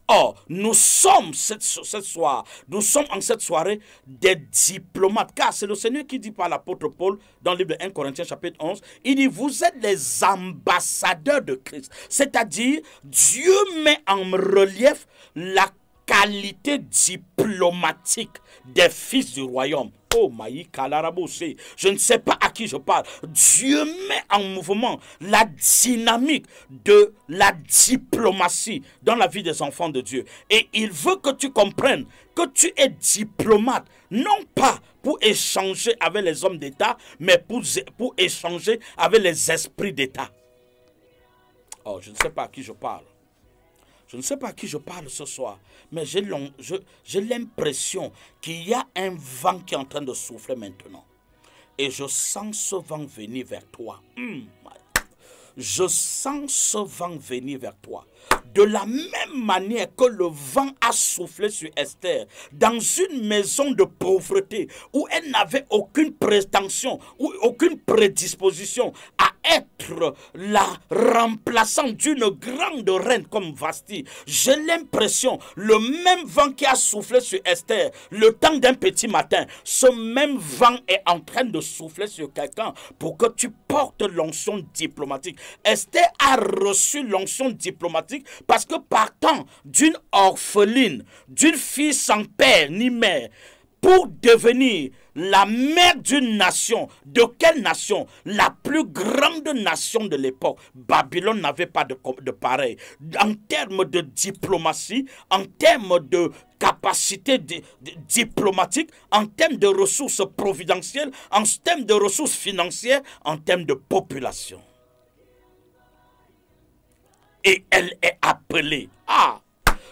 Or, nous sommes en cette soirée des diplomates, car c'est le Seigneur qui dit par l'apôtre Paul dans le livre de 1 Corinthiens chapitre 11, il dit, vous êtes les ambassadeurs de Christ. C'est-à-dire, Dieu met en relief la qualité diplomatique des fils du royaume. Oh, Maï Kalarabosé, je ne sais pas à qui je parle. Dieu met en mouvement la dynamique de la diplomatie dans la vie des enfants de Dieu. Et il veut que tu comprennes que tu es diplomate, non pas pour échanger avec les hommes d'État, mais pour échanger avec les esprits d'État. Oh, je ne sais pas à qui je parle. Je ne sais pas à qui je parle ce soir, mais j'ai l'impression qu'il y a un vent qui est en train de souffler maintenant. Et je sens ce vent venir vers toi. Je sens ce vent venir vers toi. De la même manière que le vent a soufflé sur Esther dans une maison de pauvreté où elle n'avait aucune prétention ou aucune prédisposition à être la remplaçante d'une grande reine comme Vashti. J'ai l'impression, le même vent qui a soufflé sur Esther le temps d'un petit matin, ce même vent est en train de souffler sur quelqu'un pour que tu portes l'onction diplomatique. Esther a reçu l'onction diplomatique parce que partant d'une orpheline, d'une fille sans père ni mère, pour devenir la mère d'une nation. De quelle nation? La plus grande nation de l'époque. Babylone n'avait pas de pareil. En termes de diplomatie, en termes de capacité diplomatique, en termes de ressources providentielles, en termes de ressources financières, en termes de population. Et elle est appelée.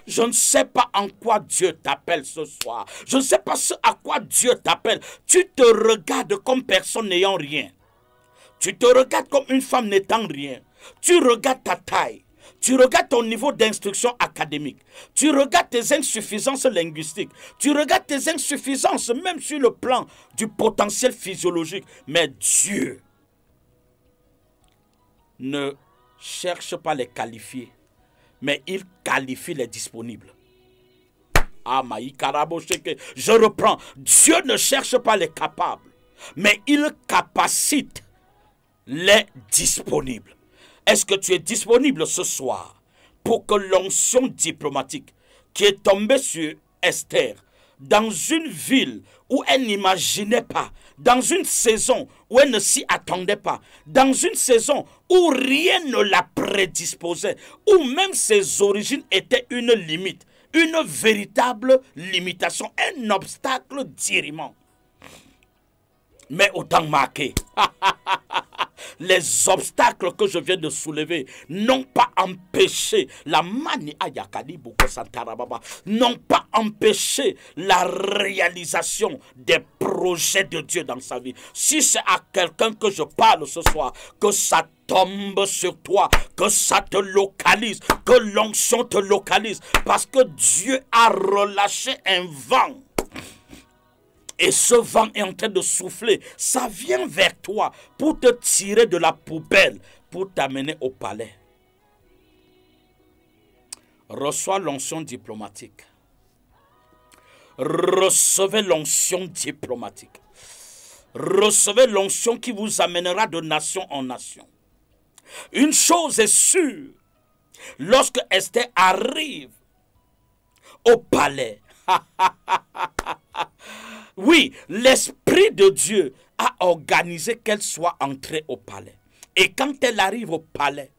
Je ne sais pas en quoi Dieu t'appelle ce soir. Je ne sais pas ce à quoi Dieu t'appelle. Tu te regardes comme personne n'ayant rien. Tu te regardes comme une femme n'étant rien. Tu regardes ta taille. Tu regardes ton niveau d'instruction académique. Tu regardes tes insuffisances linguistiques. Tu regardes tes insuffisances même sur le plan du potentiel physiologique. Mais Dieu ne cherche pas les qualifiés, mais il qualifie les disponibles. Je reprends. Dieu ne cherche pas les capables, mais il capacite les disponibles. Est-ce que tu es disponible ce soir pour que l'onction diplomatique qui est tombée sur Esther, dans une ville où elle n'imaginait pas, dans une saison où elle ne s'y attendait pas, dans une saison où rien ne la prédisposait, où même ses origines étaient une limite, une véritable limitation, un obstacle dirimant. Mais autant marqué, les obstacles que je viens de soulever n'ont pas empêché la mani ayakali boko santarababa, n'ont pas empêché la réalisation des projets de Dieu dans sa vie. Si c'est à quelqu'un que je parle ce soir, que ça tombe sur toi, que ça te localise, que l'onction te localise, parce que Dieu a relâché un vent. Et ce vent est en train de souffler. Ça vient vers toi pour te tirer de la poubelle, pour t'amener au palais. Reçois l'onction diplomatique. Recevez l'onction diplomatique. Recevez l'onction qui vous amènera de nation en nation. Une chose est sûre. Lorsque Esther arrive au palais, oui, l'Esprit de Dieu a organisé qu'elle soit entrée au palais. Et quand elle arrive au palais,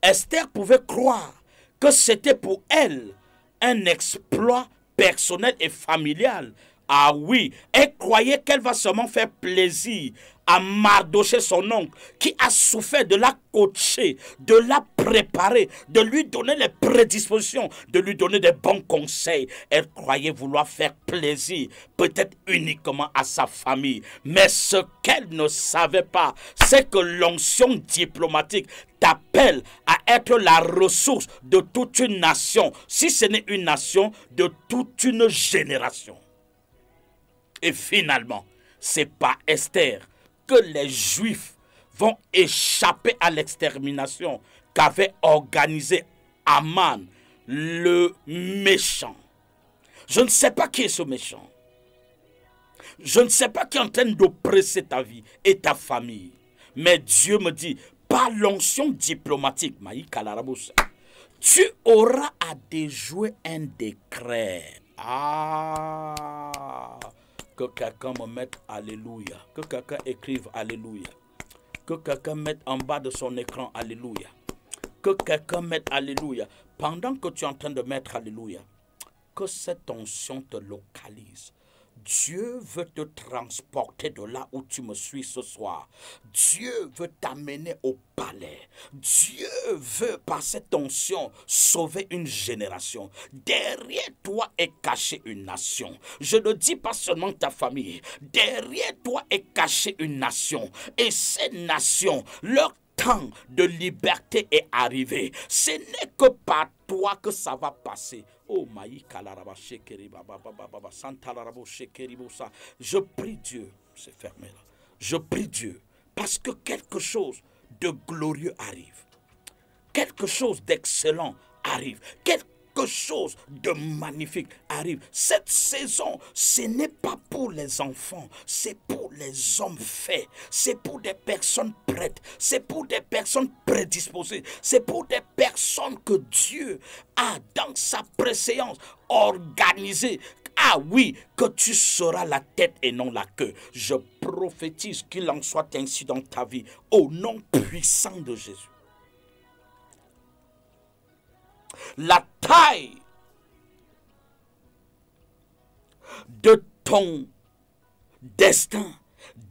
Esther pouvait croire que c'était pour elle un exploit personnel et familial. Ah oui, elle croyait qu'elle va seulement faire plaisir à Mardoché, son oncle, qui a souffert de la coacher, de la préparer, de lui donner les prédispositions, de lui donner des bons conseils. Elle croyait vouloir faire plaisir, peut-être uniquement à sa famille. Mais ce qu'elle ne savait pas, c'est que l'onction diplomatique t'appelle à être la ressource de toute une nation, si ce n'est une nation, de toute une génération. Et finalement, c'est par Esther que les Juifs vont échapper à l'extermination qu'avait organisé Aman, le méchant. Je ne sais pas qui est ce méchant. Je ne sais pas qui est en train d'oppresser ta vie et ta famille. Mais Dieu me dit, par l'onction diplomatique, tu auras à déjouer un décret. Ah! Que quelqu'un me mette Alléluia. Que quelqu'un écrive Alléluia. Que quelqu'un mette en bas de son écran Alléluia. Que quelqu'un mette Alléluia. Pendant que tu es en train de mettre Alléluia, que cette onction te localise. Dieu veut te transporter de là où tu me suis ce soir. Dieu veut t'amener au palais. Dieu veut, par cette onction, sauver une génération. Derrière toi est cachée une nation. Je ne dis pas seulement ta famille. Derrière toi est cachée une nation. Et ces nations, leur temps de liberté est arrivé. Ce n'est que par toi que ça va passer. Oh, je prie Dieu, c'est fermé là. Je prie Dieu parce que quelque chose de glorieux arrive. Quelque chose d'excellent arrive. Quelque chose de magnifique arrive. Cette saison, ce n'est pas pour les enfants, c'est pour les hommes faits, c'est pour des personnes prêtes, c'est pour des personnes prédisposées, c'est pour des personnes que Dieu a dans sa préséance organisé. Ah oui, que tu seras la tête et non la queue. Je prophétise qu'il en soit ainsi dans ta vie, au nom puissant de Jésus. La taille de ton destin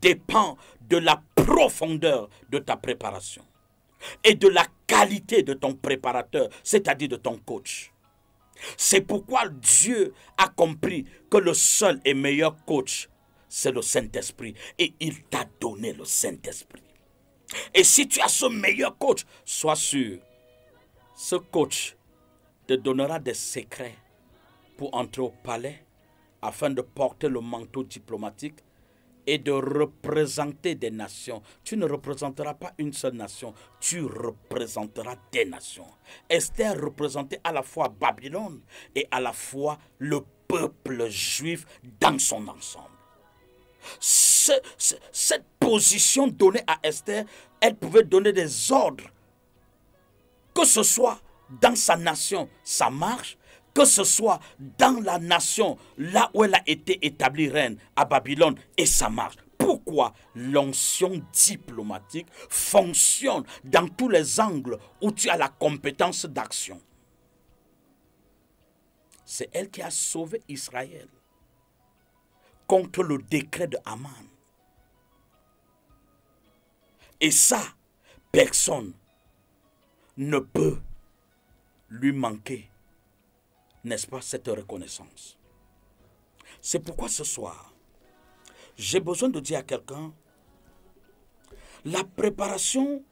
dépend de la profondeur de ta préparation et de la qualité de ton préparateur, c'est-à-dire de ton coach. C'est pourquoi Dieu a compris que le seul et meilleur coach, c'est le Saint-Esprit. Et il t'a donné le Saint-Esprit. Et si tu as ce meilleur coach, sois sûr, ce coach te donnera des secrets pour entrer au palais afin de porter le manteau diplomatique et de représenter des nations. Tu ne représenteras pas une seule nation, tu représenteras des nations. Esther représentait à la fois Babylone et à la fois le peuple juif dans son ensemble. Cette position donnée à Esther, elle pouvait donner des ordres, que ce soit dans sa nation, ça marche, que ce soit dans la nation, là où elle a été établie reine, à Babylone, et ça marche. Pourquoi l'onction diplomatique fonctionne dans tous les angles où tu as la compétence d'action. C'est elle qui a sauvé Israël contre le décret de Haman. Et ça, personne ne peut lui manquer, n'est-ce pas, cette reconnaissance. C'est pourquoi ce soir, j'ai besoin de dire à quelqu'un, la préparation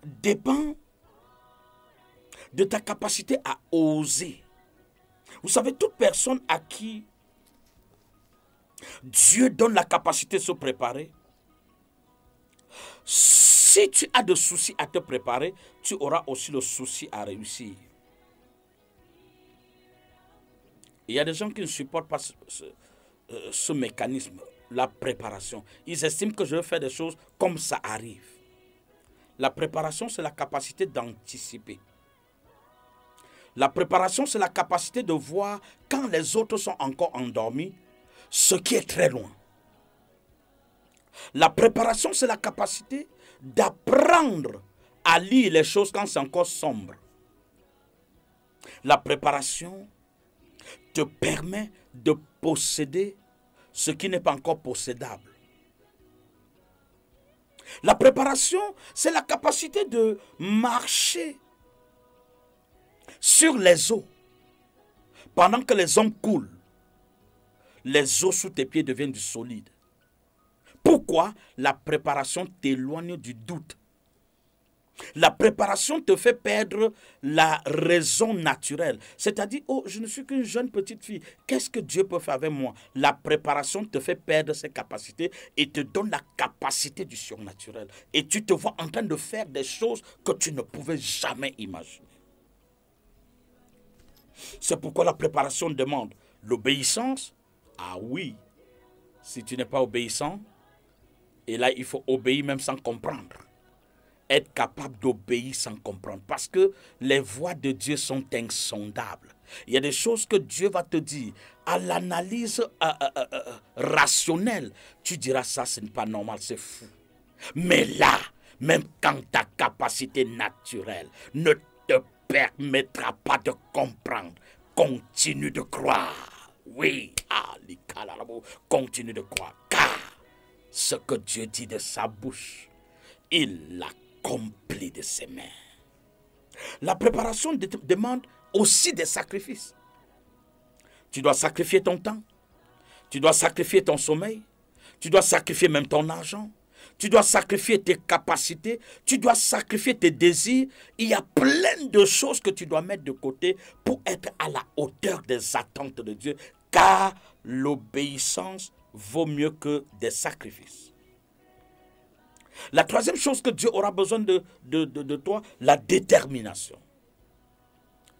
dépend de ta capacité à oser. Vous savez, toute personne à qui Dieu donne la capacité de se préparer, si tu as de soucis à te préparer, tu auras aussi le souci à réussir. Il y a des gens qui ne supportent pas ce mécanisme, la préparation. Ils estiment que je vais faire des choses comme ça arrive. La préparation, c'est la capacité d'anticiper. La préparation, c'est la capacité de voir quand les autres sont encore endormis, ce qui est très loin. La préparation, c'est la capacité d'apprendre à lire les choses quand c'est encore sombre. La préparation te permet de posséder ce qui n'est pas encore possédable. La préparation, c'est la capacité de marcher sur les eaux. Pendant que les hommes coulent, les eaux sous tes pieds deviennent du solide. Pourquoi? La préparation t'éloigne du doute. La préparation te fait perdre la raison naturelle. C'est-à-dire, oh, je ne suis qu'une jeune petite fille. Qu'est-ce que Dieu peut faire avec moi? La préparation te fait perdre ses capacités et te donne la capacité du surnaturel. Et tu te vois en train de faire des choses que tu ne pouvais jamais imaginer. C'est pourquoi la préparation demande l'obéissance. Ah oui, si tu n'es pas obéissant, et là il faut obéir même sans comprendre. Être capable d'obéir sans comprendre. Parce que les voies de Dieu sont insondables. Il y a des choses que Dieu va te dire. À l'analyse rationnelle, tu diras ça, ce n'est pas normal, c'est fou. Mais là, même quand ta capacité naturelle ne te permettra pas de comprendre, continue de croire. Oui, continue de croire. Car ce que Dieu dit de sa bouche, il l'accomplit de ses mains. La préparation demande aussi des sacrifices. Tu dois sacrifier ton temps. Tu dois sacrifier ton sommeil. Tu dois sacrifier même ton argent. Tu dois sacrifier tes capacités. Tu dois sacrifier tes désirs. Il y a plein de choses que tu dois mettre de côté pour être à la hauteur des attentes de Dieu. Car l'obéissance vaut mieux que des sacrifices. La troisième chose que Dieu aura besoin de toi, la détermination.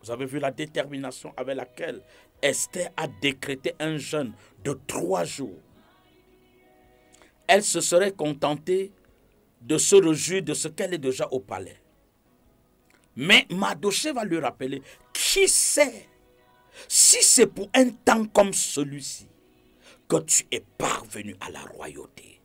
Vous avez vu la détermination avec laquelle Esther a décrété un jeûne de 3 jours. Elle se serait contentée de se réjouir de ce qu'elle est déjà au palais. Mais Mardochée va lui rappeler, qui sait si c'est pour un temps comme celui-ci que tu es parvenu à la royauté?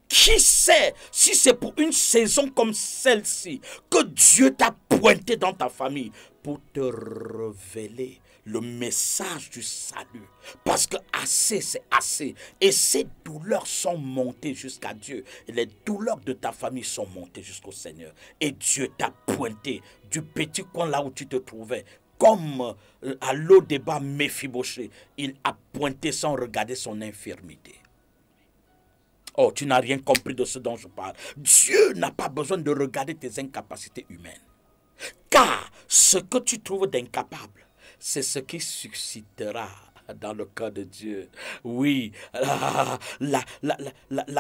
Qui sait si c'est pour une saison comme celle-ci que Dieu t'a pointé dans ta famille pour te révéler le message du salut? Parce que assez, c'est assez. Et ces douleurs sont montées jusqu'à Dieu. Et les douleurs de ta famille sont montées jusqu'au Seigneur. Et Dieu t'a pointé du petit coin là où tu te trouvais. Comme à l'eau des bas Méphibosheth, il a pointé sans regarder son infirmité. Oh, tu n'as rien compris de ce dont je parle. Dieu n'a pas besoin de regarder tes incapacités humaines. Car ce que tu trouves d'incapable, c'est ce qui suscitera dans le cœur de Dieu. Oui, la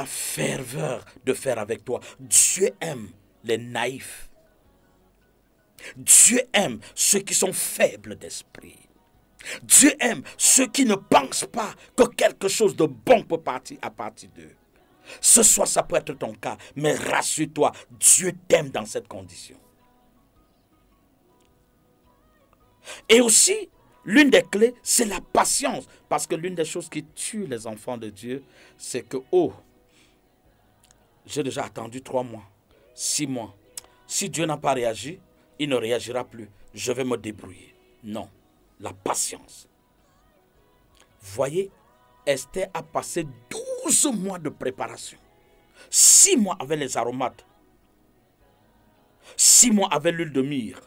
ferveur de faire avec toi. Dieu aime les naïfs. Dieu aime ceux qui sont faibles d'esprit. Dieu aime ceux qui ne pensent pas que quelque chose de bon peut partir à partir d'eux. Ce soir, ça peut être ton cas, mais rassure-toi, Dieu t'aime dans cette condition. Et aussi, l'une des clés, c'est la patience. Parce que l'une des choses qui tue les enfants de Dieu, c'est que, oh, j'ai déjà attendu 3 mois, 6 mois. Si Dieu n'a pas réagi, il ne réagira plus. Je vais me débrouiller. Non. la patience. Voyez, Esther a passé 12 mois de préparation. 6 mois avec les aromates. 6 mois avec l'huile de myrrhe.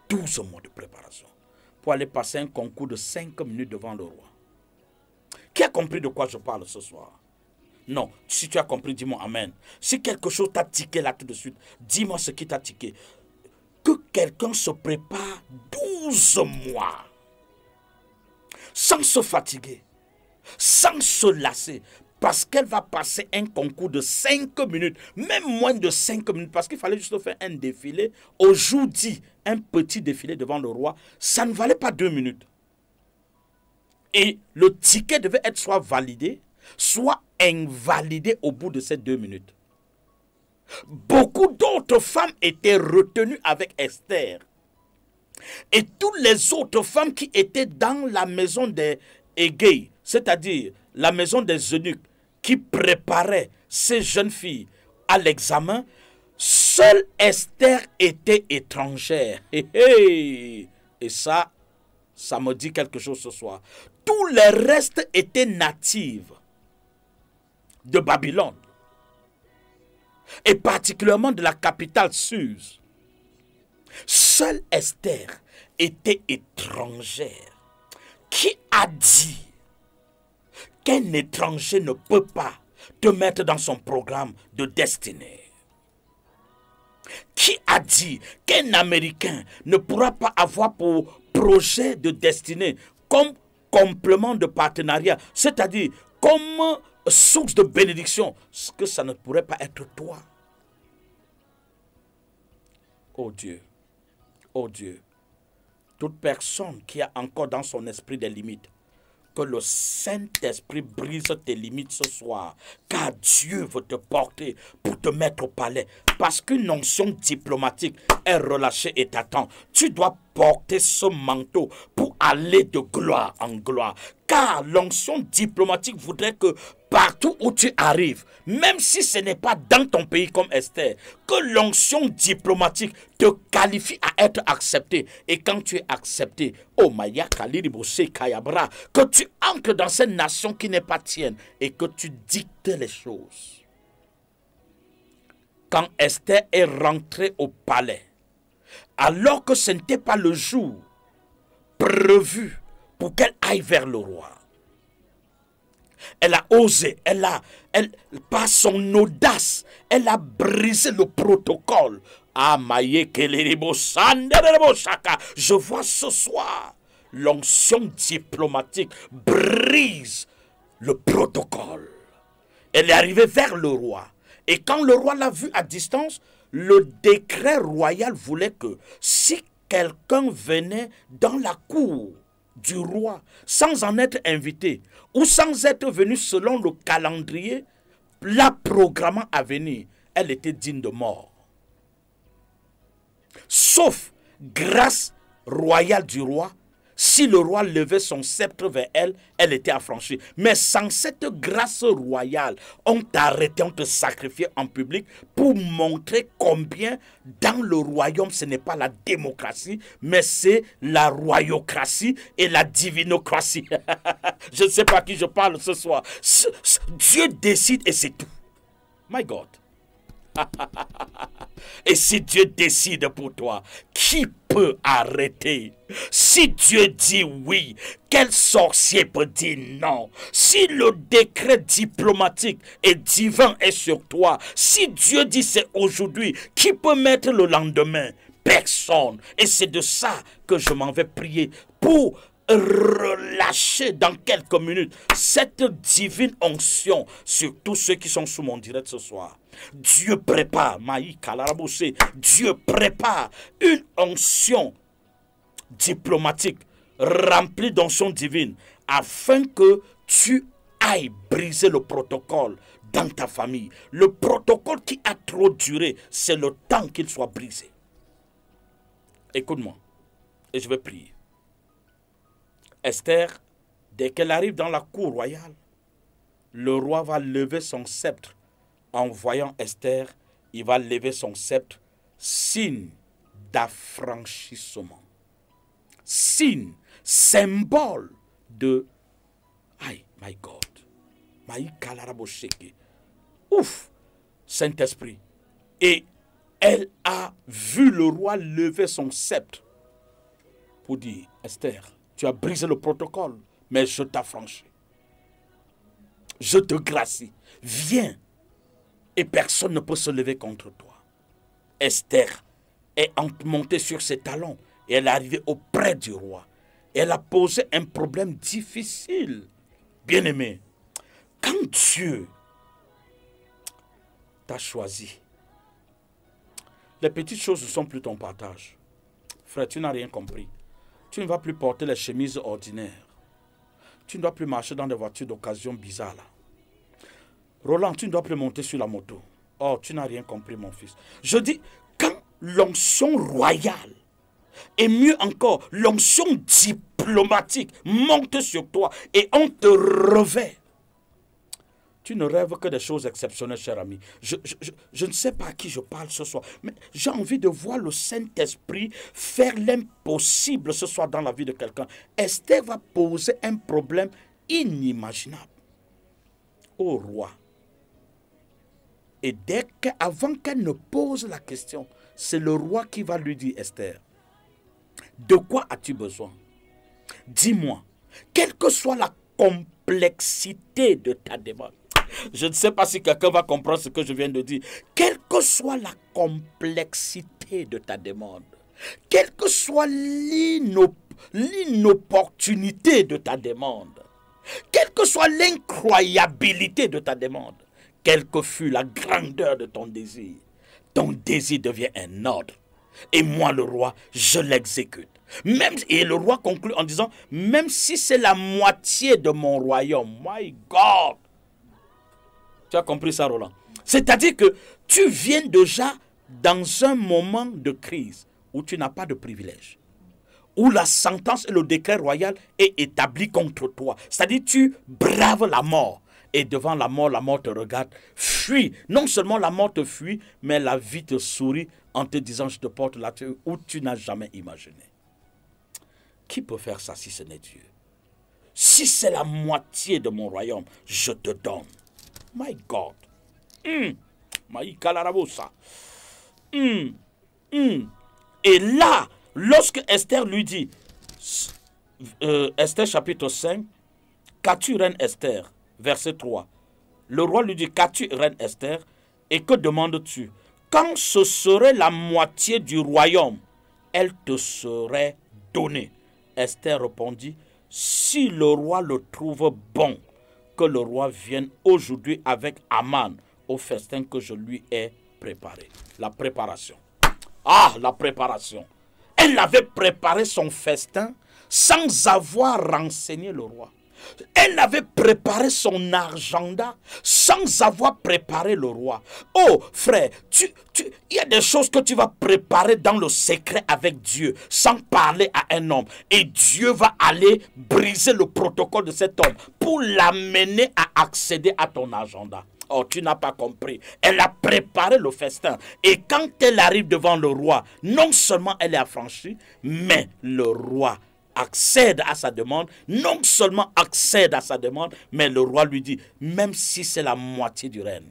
12 mois de préparation. Pour aller passer un concours de 5 minutes devant le roi. Qui a compris de quoi je parle ce soir? Non, si tu as compris, dis-moi amen. Si quelque chose t'a tiqué là tout de suite, dis-moi ce qui t'a tiqué. Que quelqu'un se prépare 12 mois sans se fatiguer, sans se lasser, parce qu'elle va passer un concours de 5 minutes, même moins de 5 minutes, parce qu'il fallait juste faire un défilé. Aujourd'hui, un petit défilé devant le roi, ça ne valait pas 2 minutes. Et le ticket devait être soit validé, soit invalidé au bout de ces 2 minutes. Beaucoup d'autres femmes étaient retenues avec Esther. Et toutes les autres femmes qui étaient dans la maison des Égéis, c'est-à-dire la maison des eunuques, qui préparaient ces jeunes filles à l'examen, seule Esther était étrangère. Et ça me dit quelque chose ce soir. Tous les restes étaient natives de Babylone. Et particulièrement de la capitale Suse. Seule Esther était étrangère. Qui a dit qu'un étranger ne peut pas te mettre dans son programme de destinée? Qui a dit qu'un Américain ne pourra pas avoir pour projet de destinée comme complément de partenariat, c'est-à-dire comme source de bénédiction, ce que ça ne pourrait pas être toi? Oh Dieu, oh Dieu, toute personne qui a encore dans son esprit des limites, que le Saint-Esprit brise tes limites ce soir, car Dieu veut te porter pour te mettre au palais. Parce qu'une onction diplomatique est relâchée et t'attend. Tu dois porter ce manteau pour aller de gloire en gloire. Car l'onction diplomatique voudrait que partout où tu arrives, même si ce n'est pas dans ton pays comme Esther, que l'onction diplomatique te qualifie à être accepté. Et quand tu es accepté, oh Maya Kaliribose Kayabra, que tu entres dans cette nation qui n'est pas tienne et que tu dictes les choses. Quand Esther est rentrée au palais, alors que ce n'était pas le jour prévu pour qu'elle aille vers le roi, elle a osé, par son audace, elle a brisé le protocole. Je vois ce soir l'onction diplomatique brise le protocole. Elle est arrivée vers le roi. Et quand le roi l'a vue à distance, le décret royal voulait que si quelqu'un venait dans la cour du roi sans en être invité ou sans être venu selon le calendrier la programmant à venir, elle était digne de mort. Sauf grâce royale du roi, si le roi levait son sceptre vers elle, elle était affranchie. Mais sans cette grâce royale, on t'arrêtait, on te sacrifiait en public pour montrer combien dans le royaume, ce n'est pas la démocratie, mais c'est la royocratie et la divinocratie. Je ne sais pas à qui je parle ce soir. Dieu décide et c'est tout. My God. Et si Dieu décide pour toi, qui peut arrêter? Si Dieu dit oui, quel sorcier peut dire non? Si le décret diplomatique et divin est sur toi, si Dieu dit c'est aujourd'hui, qui peut mettre le lendemain? Personne. Et c'est de ça que je m'en vais prier pour relâcher dans quelques minutes cette divine onction sur tous ceux qui sont sous mon direct ce soir. Dieu prépare, Dieu prépare une onction diplomatique remplie d'onction divine afin que tu ailles briser le protocole dans ta famille. Le protocole qui a trop duré, c'est le temps qu'il soit brisé. Écoute-moi et je vais prier. Esther, dès qu'elle arrive dans la cour royale, le roi va lever son sceptre. En voyant Esther, il va lever son sceptre, signe d'affranchissement. signe, symbole de... Aïe, my God. Maï Kalarabosheke. Ouf, Saint-Esprit. Et elle a vu le roi lever son sceptre pour dire, Esther, tu as brisé le protocole, mais je t'affranchis. Je te gracie. Viens. Et personne ne peut se lever contre toi. Esther est montée sur ses talons et elle est arrivée auprès du roi. Elle a posé un problème difficile. Bien-aimé, quand Dieu t'a choisi, les petites choses ne sont plus ton partage. Frère, tu n'as rien compris. Tu ne vas plus porter les chemises ordinaires. Tu ne dois plus marcher dans des voitures d'occasion bizarres. Là. Roland, tu ne dois plus monter sur la moto. Oh, tu n'as rien compris, mon fils. Je dis, quand l'onction royale, et mieux encore, l'onction diplomatique monte sur toi et on te revêt, tu ne rêves que des choses exceptionnelles, cher ami. Je ne sais pas à qui je parle ce soir, mais j'ai envie de voir le Saint-Esprit faire l'impossible ce soir dans la vie de quelqu'un. Esther va poser un problème inimaginable au roi. Et avant qu'elle ne pose la question, c'est le roi qui va lui dire, Esther, de quoi as-tu besoin? Dis-moi, quelle que soit la complexité de ta demande. Je ne sais pas si quelqu'un va comprendre ce que je viens de dire. Quelle que soit la complexité de ta demande, quelle que soit l'inopportunité de ta demande, quelle que soit l'incroyabilité de ta demande, quelle que fût la grandeur de ton désir devient un ordre. Et moi, le roi, je l'exécute. Et le roi conclut en disant, même si c'est la moitié de mon royaume, my God. Tu as compris ça, Roland? C'est-à-dire que tu viens déjà dans un moment de crise où tu n'as pas de privilège, où la sentence et le décret royal est établi contre toi. C'est-à-dire tu braves la mort. Et devant la mort te regarde, fuis. Non seulement la mort te fuit, mais la vie te sourit en te disant, je te porte là où tu n'as jamais imaginé. Qui peut faire ça si ce n'est Dieu? Si c'est la moitié de mon royaume, je te donne. My God. My Kalarabosa. Et là, lorsque Esther lui dit, Esther chapitre 5, qu'as-tu, reine Esther? Verset 3. Le roi lui dit, qu'as-tu, reine Esther? Et que demandes-tu? Quand ce serait la moitié du royaume, elle te serait donnée. Esther répondit, si le roi le trouve bon, que le roi vienne aujourd'hui avec Aman au festin que je lui ai préparé. La préparation. Ah, la préparation. Elle avait préparé son festin sans avoir renseigné le roi. Elle avait préparé son agenda sans avoir préparé le roi. Oh frère, il y a des choses que tu vas préparer dans le secret avec Dieu sans parler à un homme. Et Dieu va aller briser le protocole de cet homme pour l'amener à accéder à ton agenda. Oh, tu n'as pas compris. Elle a préparé le festin. Et quand elle arrive devant le roi, non seulement elle est affranchie, mais le roi accède à sa demande, non seulement accède à sa demande, mais le roi lui dit, même si c'est la moitié du règne.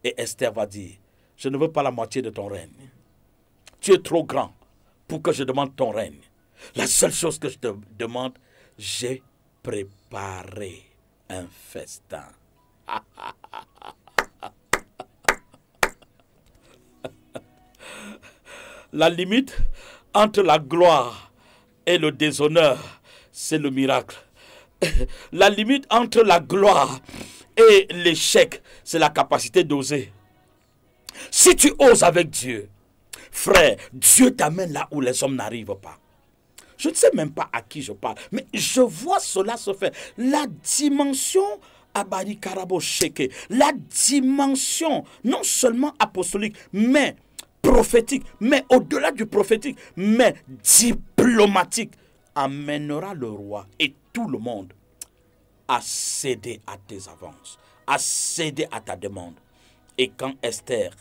Et Esther va dire, je ne veux pas la moitié de ton règne. Tu es trop grand pour que je demande ton règne. La seule chose que je te demande, j'ai préparé un festin. La limite entre la gloire et le déshonneur, c'est le miracle. La limite entre la gloire et l'échec, c'est la capacité d'oser. Si tu oses avec Dieu, frère, Dieu t'amène là où les hommes n'arrivent pas. Je ne sais même pas à qui je parle, mais je vois cela se faire. La dimension Abari Karabo Sheke, la dimension non seulement apostolique, mais prophétique, mais au-delà du prophétique, mais diplomatique, amènera le roi et tout le monde à céder à tes avances, à céder à ta demande. Et quand Esther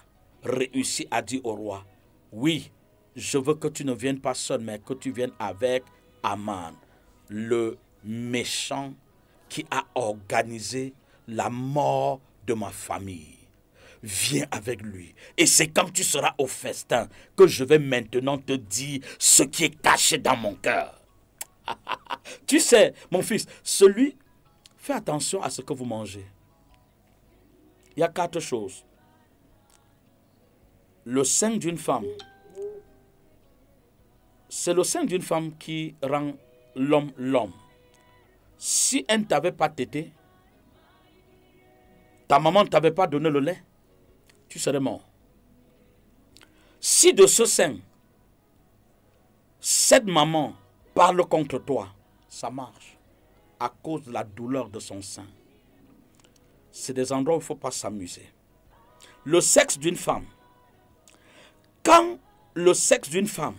réussit à dire au roi, oui, je veux que tu ne viennes pas seul, mais que tu viennes avec Aman, le méchant qui a organisé la mort de ma famille. Viens avec lui. Et c'est quand tu seras au festin que je vais maintenant te dire ce qui est caché dans mon cœur. Tu sais, mon fils, fais attention à ce que vous mangez. Il y a 4 choses. Le sein d'une femme, c'est le sein d'une femme qui rend l'homme l'homme. Si elle ne t'avait pas tété, ta maman ne t'avait pas donné le lait, tu serais mort. Si de ce sein, cette maman parle contre toi, ça marche à cause de la douleur de son sein. C'est des endroits où il ne faut pas s'amuser. Le sexe d'une femme. Quand le sexe d'une femme,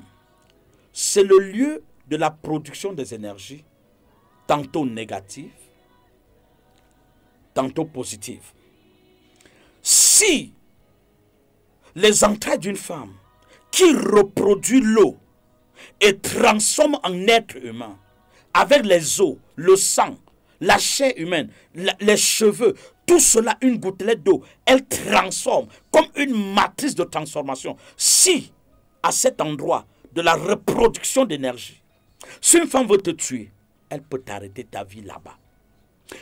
c'est le lieu de la production des énergies, tantôt négatives, tantôt positives. Si les entrailles d'une femme qui reproduit l'eau et transforme en être humain, avec les os, le sang, la chair humaine, les cheveux, tout cela, une gouttelette d'eau, elle transforme comme une matrice de transformation. Si, à cet endroit de la reproduction d'énergie, si une femme veut te tuer, elle peut t'arrêter ta vie là-bas.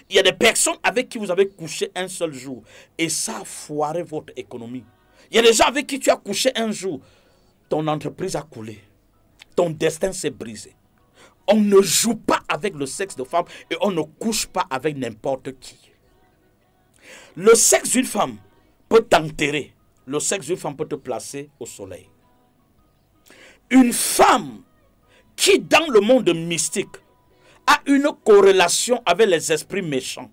Il y a des personnes avec qui vous avez couché un seul jour et ça a foiré votre économie. Il y a des gens avec qui tu as couché un jour, ton entreprise a coulé, ton destin s'est brisé. On ne joue pas avec le sexe de femme et on ne couche pas avec n'importe qui. Le sexe d'une femme peut t'enterrer. Le sexe d'une femme peut te placer au soleil. Une femme qui, dans le monde mystique, a une corrélation avec les esprits méchants.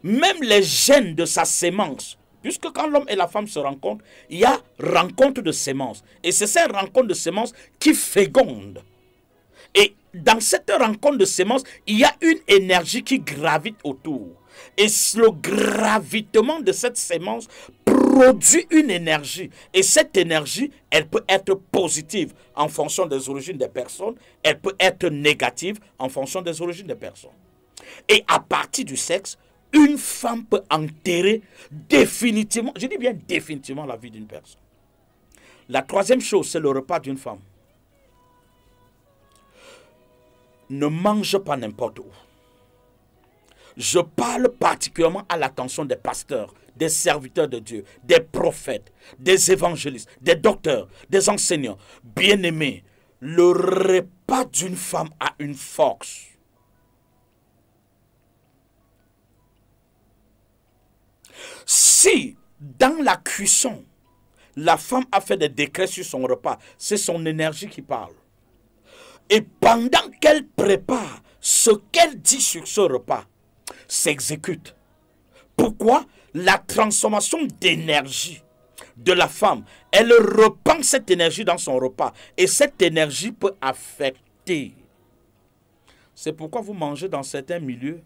Même les gènes de sa sémence, puisque quand l'homme et la femme se rencontrent, il y a rencontre de sémences. Et c'est cette rencontre de sémences qui féconde. Et dans cette rencontre de sémences, il y a une énergie qui gravite autour. Et le gravitement de cette sémence produit une énergie. Et cette énergie, elle peut être positive en fonction des origines des personnes. Elle peut être négative en fonction des origines des personnes. Et à partir du sexe, une femme peut enterrer définitivement, je dis bien définitivement, la vie d'une personne. La troisième chose, c'est le repas d'une femme. Ne mange pas n'importe où. Je parle particulièrement à l'attention des pasteurs, des serviteurs de Dieu, des prophètes, des évangélistes, des docteurs, des enseignants. Bien-aimés, le repas d'une femme a une force. Si, dans la cuisson, la femme a fait des décrets sur son repas, c'est son énergie qui parle. Et pendant qu'elle prépare, ce qu'elle dit sur ce repas s'exécute. Pourquoi? La transformation d'énergie de la femme, elle reprend cette énergie dans son repas. Et cette énergie peut affecter. C'est pourquoi vous mangez dans certains milieux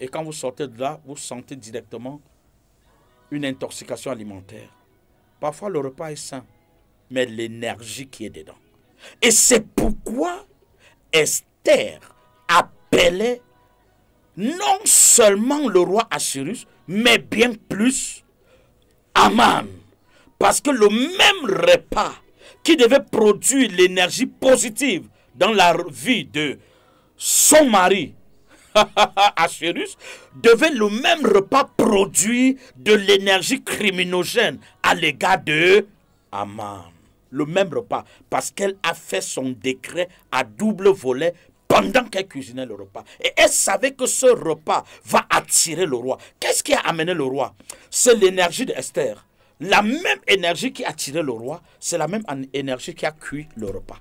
et quand vous sortez de là, vous sentez directement une intoxication alimentaire. Parfois le repas est sain, mais l'énergie qui est dedans. Et c'est pourquoi Esther appelait non seulement le roi Assuérus, mais bien plus Aman. Parce que le même repas qui devait produire l'énergie positive dans la vie de son mari, Assuérus, devait le même repas produire de l'énergie criminogène à l'égard de Aman. Le même repas, parce qu'elle a fait son décret à double volet pendant qu'elle cuisinait le repas. Et elle savait que ce repas va attirer le roi. Qu'est-ce qui a amené le roi? C'est l'énergie d'Esther. La même énergie qui a attiré le roi, c'est la même énergie qui a cuit le repas.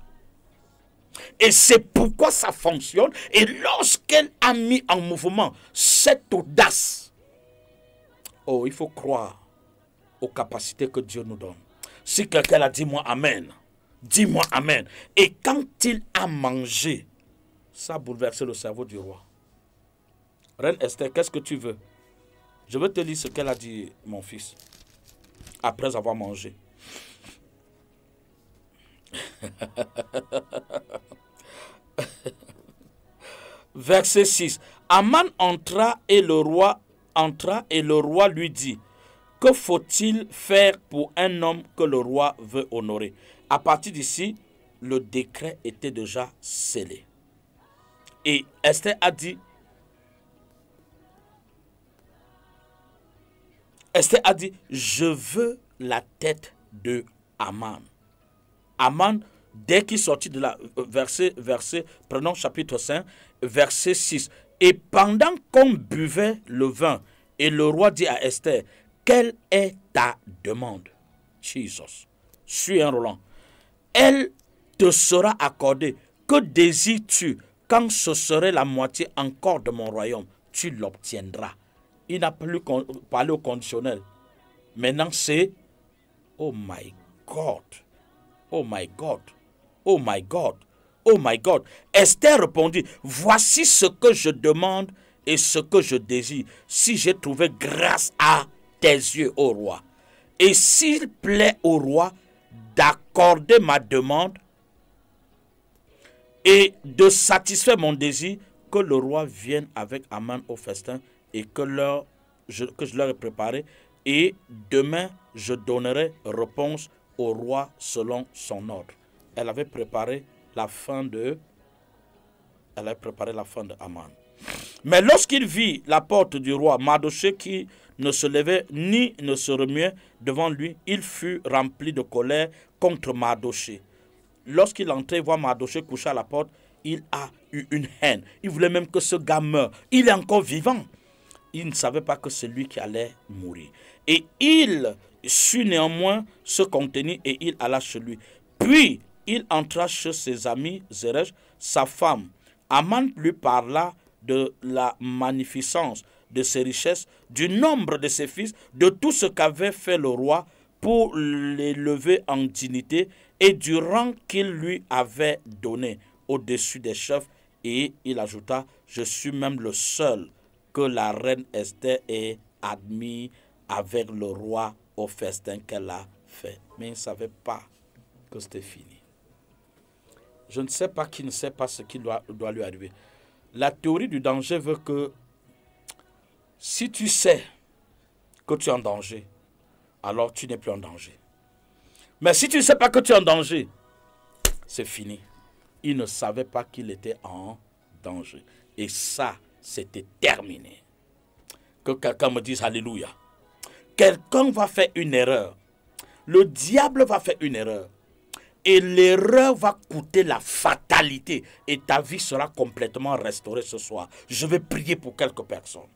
Et c'est pourquoi ça fonctionne. Et lorsqu'elle a mis en mouvement cette audace, oh, il faut croire aux capacités que Dieu nous donne. Si quelqu'un a dit moi amen, dis-moi amen. Et quand il a mangé, ça a bouleversé le cerveau du roi. Reine Esther, qu'est-ce que tu veux? Je veux te lire ce qu'elle a dit, mon fils, après avoir mangé. Verset 6. Aman entra et le roi lui dit, que faut-il faire pour un homme que le roi veut honorer? À partir d'ici, le décret était déjà scellé. Et Esther a dit, je veux la tête de Aman. Aman, dès qu'il sortit de la prenons chapitre 5, verset 6. Et pendant qu'on buvait le vin, et le roi dit à Esther, quelle est ta demande? Jesus. Suis un Roland. Elle te sera accordée. Que désires-tu? Quand ce serait la moitié encore de mon royaume, tu l'obtiendras. Il n'a plus parlé au conditionnel. Maintenant, c'est oh my God. Oh my God. Oh my God. Oh my God. Esther répondit, voici ce que je demande et ce que je désire, si j'ai trouvé grâce à tes yeux, ô roi. Et s'il plaît au roi d'accorder ma demande et de satisfaire mon désir, que le roi vienne avec Aman au festin et que je leur ai préparé. Et demain, je donnerai réponse au roi selon son ordre. Elle avait préparé la fin de Aman. Mais lorsqu'il vit la porte du roi, Mardochée qui ne se levait ni ne se remuait devant lui, il fut rempli de colère contre Mardochée. Lorsqu'il entrait voir Mardochée couché à la porte, il a eu une haine. Il voulait même que ce gars meure. Il est encore vivant. Il ne savait pas que c'est lui qui allait mourir. Et il sut néanmoins se contenir et il alla chez lui. Puis, il entra chez ses amis Zeresh, sa femme. Aman lui parla de la magnificence de ses richesses, du nombre de ses fils, de tout ce qu'avait fait le roi pour l'élever en dignité et du rang qu'il lui avait donné au-dessus des chefs. Et il ajouta, je suis même le seul que la reine Esther ait admis avec le roi au festin qu'elle a fait. Mais il ne savait pas que c'était fini. Je ne sais pas qui ne sait pas ce qui doit lui arriver. La théorie du danger veut que si tu sais que tu es en danger, alors tu n'es plus en danger. Mais si tu ne sais pas que tu es en danger, c'est fini. Il ne savait pas qu'il était en danger. Et ça, c'était terminé. Que quelqu'un me dise Alléluia. Quelqu'un va faire une erreur. Le diable va faire une erreur. Et l'erreur va coûter la fatalité. Et ta vie sera complètement restaurée ce soir. Je vais prier pour quelques personnes.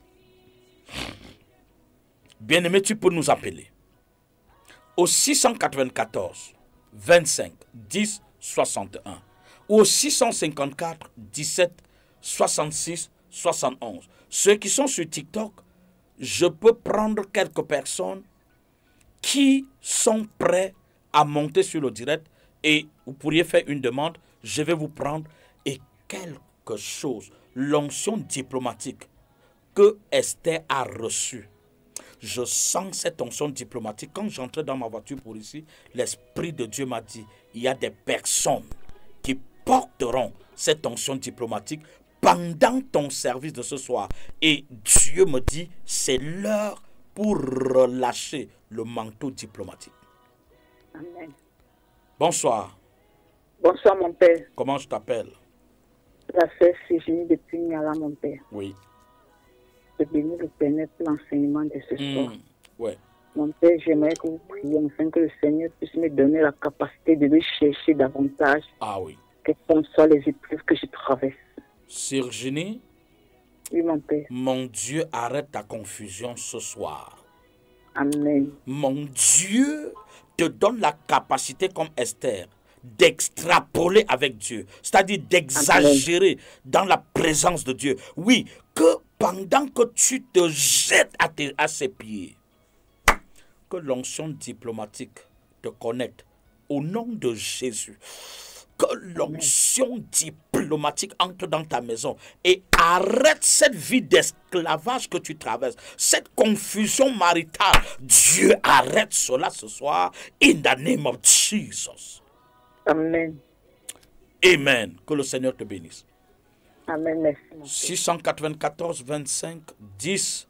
Bien-aimé, tu peux nous appeler au 694 25 10 61 ou au 654 17 66 71. Ceux qui sont sur TikTok, je peux prendre quelques personnes qui sont prêts à monter sur le direct et vous pourriez faire une demande, je vais vous prendre et quelque chose, l'onction diplomatique que Esther a reçue. Je sens cette onction diplomatique. Quand j'entrais dans ma voiture pour ici, l'Esprit de Dieu m'a dit, il y a des personnes qui porteront cette onction diplomatique pendant ton service de ce soir. Et Dieu me dit, c'est l'heure pour relâcher le manteau diplomatique. Amen. Bonsoir. Bonsoir, mon père. Comment je t'appelle? La sœur Ségine depuis Niala, mon père. Oui. Je bénis le Père pour l'enseignement de ce soir. Ouais. Mon père, j'aimerais que vous priez afin que le Seigneur puisse me donner la capacité de le chercher davantage. Ah oui. Quelles soient les épreuves que je traverse. Virginie, oui, mon père. Mon Dieu, arrête ta confusion ce soir. Amen. Mon Dieu te donne la capacité comme Esther d'extrapoler avec Dieu, c'est-à-dire d'exagérer dans la présence de Dieu. Oui, que pendant que tu te jettes à ses pieds, que l'onction diplomatique te connecte au nom de Jésus. Que l'onction diplomatique entre dans ta maison et arrête cette vie d'esclavage que tu traverses, cette confusion maritale. Dieu arrête cela ce soir, in the name of Jesus. Amen. Amen. Que le Seigneur te bénisse. Amen. Merci, mon Père. 694 25 10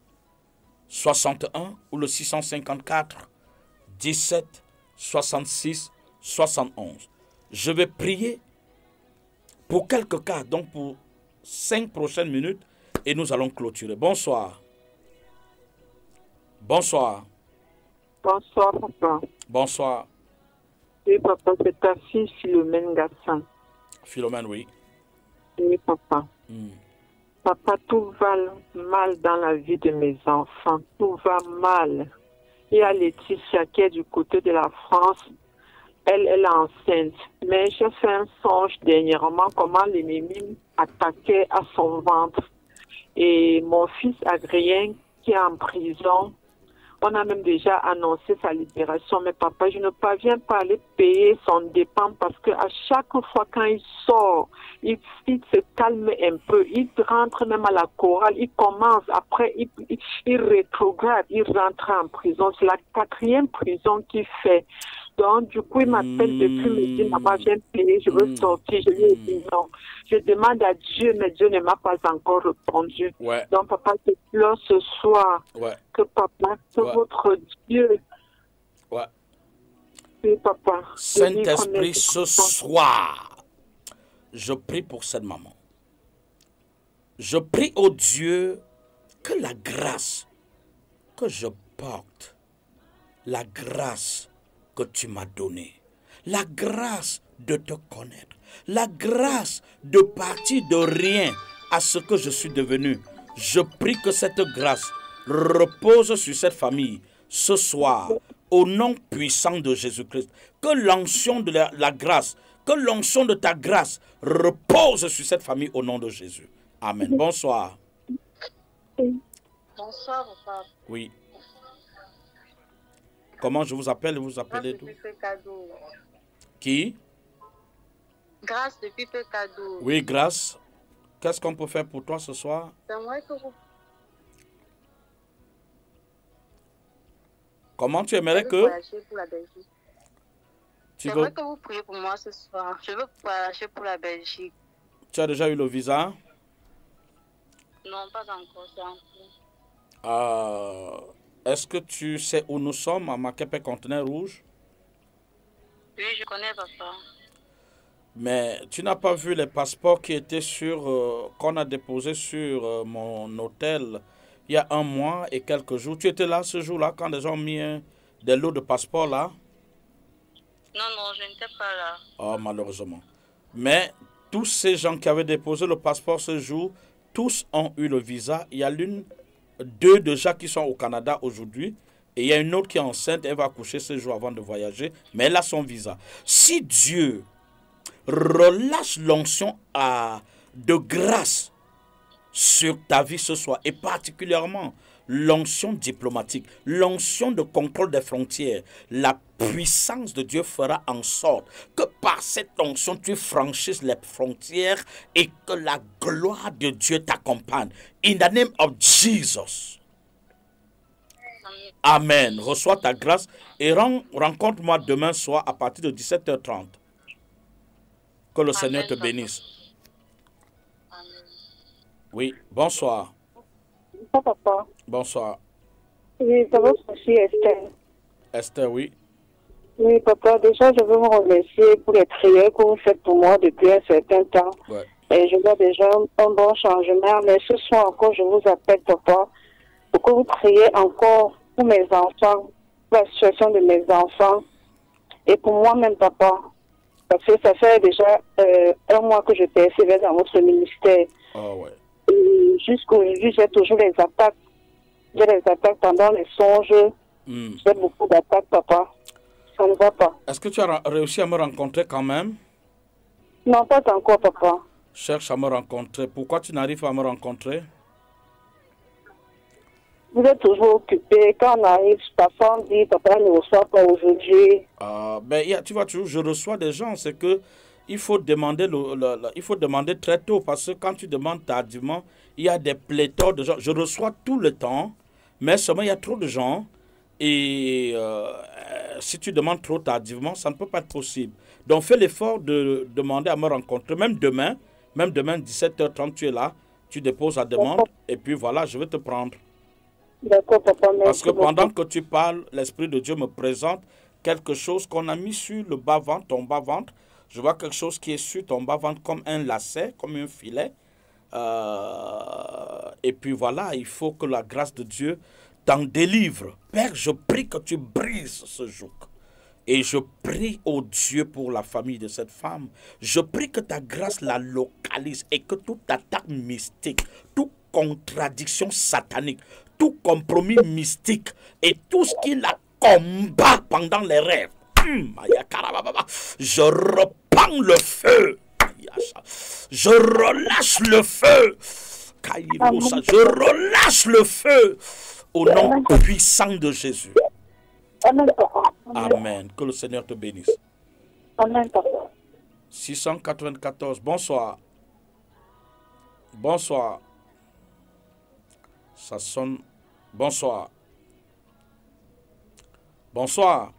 61 ou le 654 17 66 71. Je vais prier pour quelques cas, donc pour 5 prochaines minutes, et nous allons clôturer. Bonsoir. Bonsoir. Bonsoir, papa. Bonsoir. Oui, papa, c'est ta fille Philomène Gassin. Philomène, oui. Oui, papa. Papa, tout va mal dans la vie de mes enfants. Tout va mal. Il y a Laetitia qui est du côté de la France. Elle est enceinte. Mais j'ai fait un songe dernièrement comment l'ennemi attaquait à son ventre. Et mon fils Adrien qui est en prison, on a même déjà annoncé sa libération. Mais papa, je ne parviens pas à aller payer son dépend parce que à chaque fois quand il sort, il se calme un peu. Il rentre même à la chorale. Il commence. Après, il rétrograde. Il rentre en prison. C'est la 4e prison qu'il fait. Donc, du coup, il m'appelle depuis, me dit, maman, viens payer, je veux sortir. Je lui ai dit non. Je demande à Dieu, mais Dieu ne m'a pas encore répondu. Ouais. Donc, papa, je pleure ce soir. Ouais. Que papa, que votre Dieu. Ouais. Oui, papa. Saint-Esprit, ce soir, je prie pour cette maman. Je prie au Dieu que la grâce que je porte, la grâce que tu m'as donnée, la grâce de te connaître, la grâce de partir de rien à ce que je suis devenu. Je prie que cette grâce repose sur cette famille ce soir, au nom puissant de Jésus-Christ. Que l'onction de la grâce, que l'onction de ta grâce repose sur cette famille au nom de Jésus. Amen. Bonsoir. Bonsoir, papa. Oui. Comment je vous appelle? Vous appelez d'où? Qui? Grâce depuis peu cadeau. Oui, grâce. Qu'est-ce qu'on peut faire pour toi ce soir? J'aimerais que vous... Comment tu aimerais que... pour la Belgique. J'aimerais que vous priez pour moi ce soir. Je veux voyager pour la Belgique. Tu as déjà eu le visa? Non, pas encore. C'est en cours. Est-ce que tu sais où nous sommes, à Makepe Conteneur Rouge? Oui, je connais, papa. Mais tu n'as pas vu les passeports qui étaient qu'on a déposés sur mon hôtel il y a 1 mois et quelques jours. Tu étais là ce jour-là quand les gens ont mis des lots de passeports là? Non, je n'étais pas là. Oh, malheureusement. Mais tous ces gens qui avaient déposé le passeport ce jour, tous ont eu le visa. Il y a 2 déjà qui sont au Canada aujourd'hui. Et il y a une autre qui est enceinte, elle va accoucher ce jour avant de voyager. Mais elle a son visa. Si Dieu relâche l'onction de grâce sur ta vie ce soir, et particulièrement l'onction diplomatique, l'onction de contrôle des frontières, la puissance de Dieu fera en sorte que par cette onction, tu franchisses les frontières et que la gloire de Dieu t'accompagne. In the name of Jesus. Amen. Reçois ta grâce et rencontre-moi demain soir à partir de 17h30. Que le Seigneur te bénisse. Amen. Oui, bonsoir. Papa. Bonsoir. Oui, ça va aussi, Esther. Esther, oui. Oui, papa, déjà, je veux vous remercier pour les prières que vous faites pour moi depuis un certain temps. Ouais. Et je vois déjà un bon changement. Mais ce soir encore, je vous appelle, papa, pour que vous priez encore pour mes enfants, pour la situation de mes enfants et pour moi-même, papa. Parce que ça fait déjà 1 mois que je persévère dans votre ministère. Oh, ouais. Et jusqu'aujourd'hui, j'ai toujours les attaques. J'ai les attaques pendant les songes. J'ai beaucoup d'attaques, papa. Ça ne va pas. Est-ce que tu as réussi à me rencontrer quand même? Non, pas encore, papa. Cherche à me rencontrer. Pourquoi tu n'arrives pas à me rencontrer? Vous êtes toujours occupé. Quand on arrive, parfois on dit, papa ne reçoit pas aujourd'hui. Tu vois, je reçois des gens. C'est que il faut demander il faut demander très tôt parce que quand tu demandes tardivement, il y a des pléthores de gens. Je reçois tout le temps, mais seulement il y a trop de gens. Et si tu demandes trop tardivement, ça ne peut pas être possible. Donc fais l'effort de demander à me rencontrer, même demain. Même demain, 17h30, tu es là, tu déposes la demande, et puis voilà, je vais te prendre. D'accord, papa, merci. Parce que pendant que tu parles, l'Esprit de Dieu me présente quelque chose qu'on a mis sur le bas-ventre, ton bas-ventre. Je vois quelque chose qui est sur ton bas-ventre comme un lacet, comme un filet. Et puis voilà, il faut que la grâce de Dieu t'en délivre. Père, je prie que tu brises ce joug. Et je prie au Dieu pour la famille de cette femme. Je prie que ta grâce la localise et que toute attaque mystique, toute contradiction satanique, tout compromis mystique et tout ce qui la combat pendant les rêves, je reprends le feu. Je relâche le feu. Je relâche le feu au nom puissant de Jésus. Amen. Que le Seigneur te bénisse. Amen, papa. 694. Bonsoir. Bonsoir. Ça sonne. Bonsoir. Bonsoir.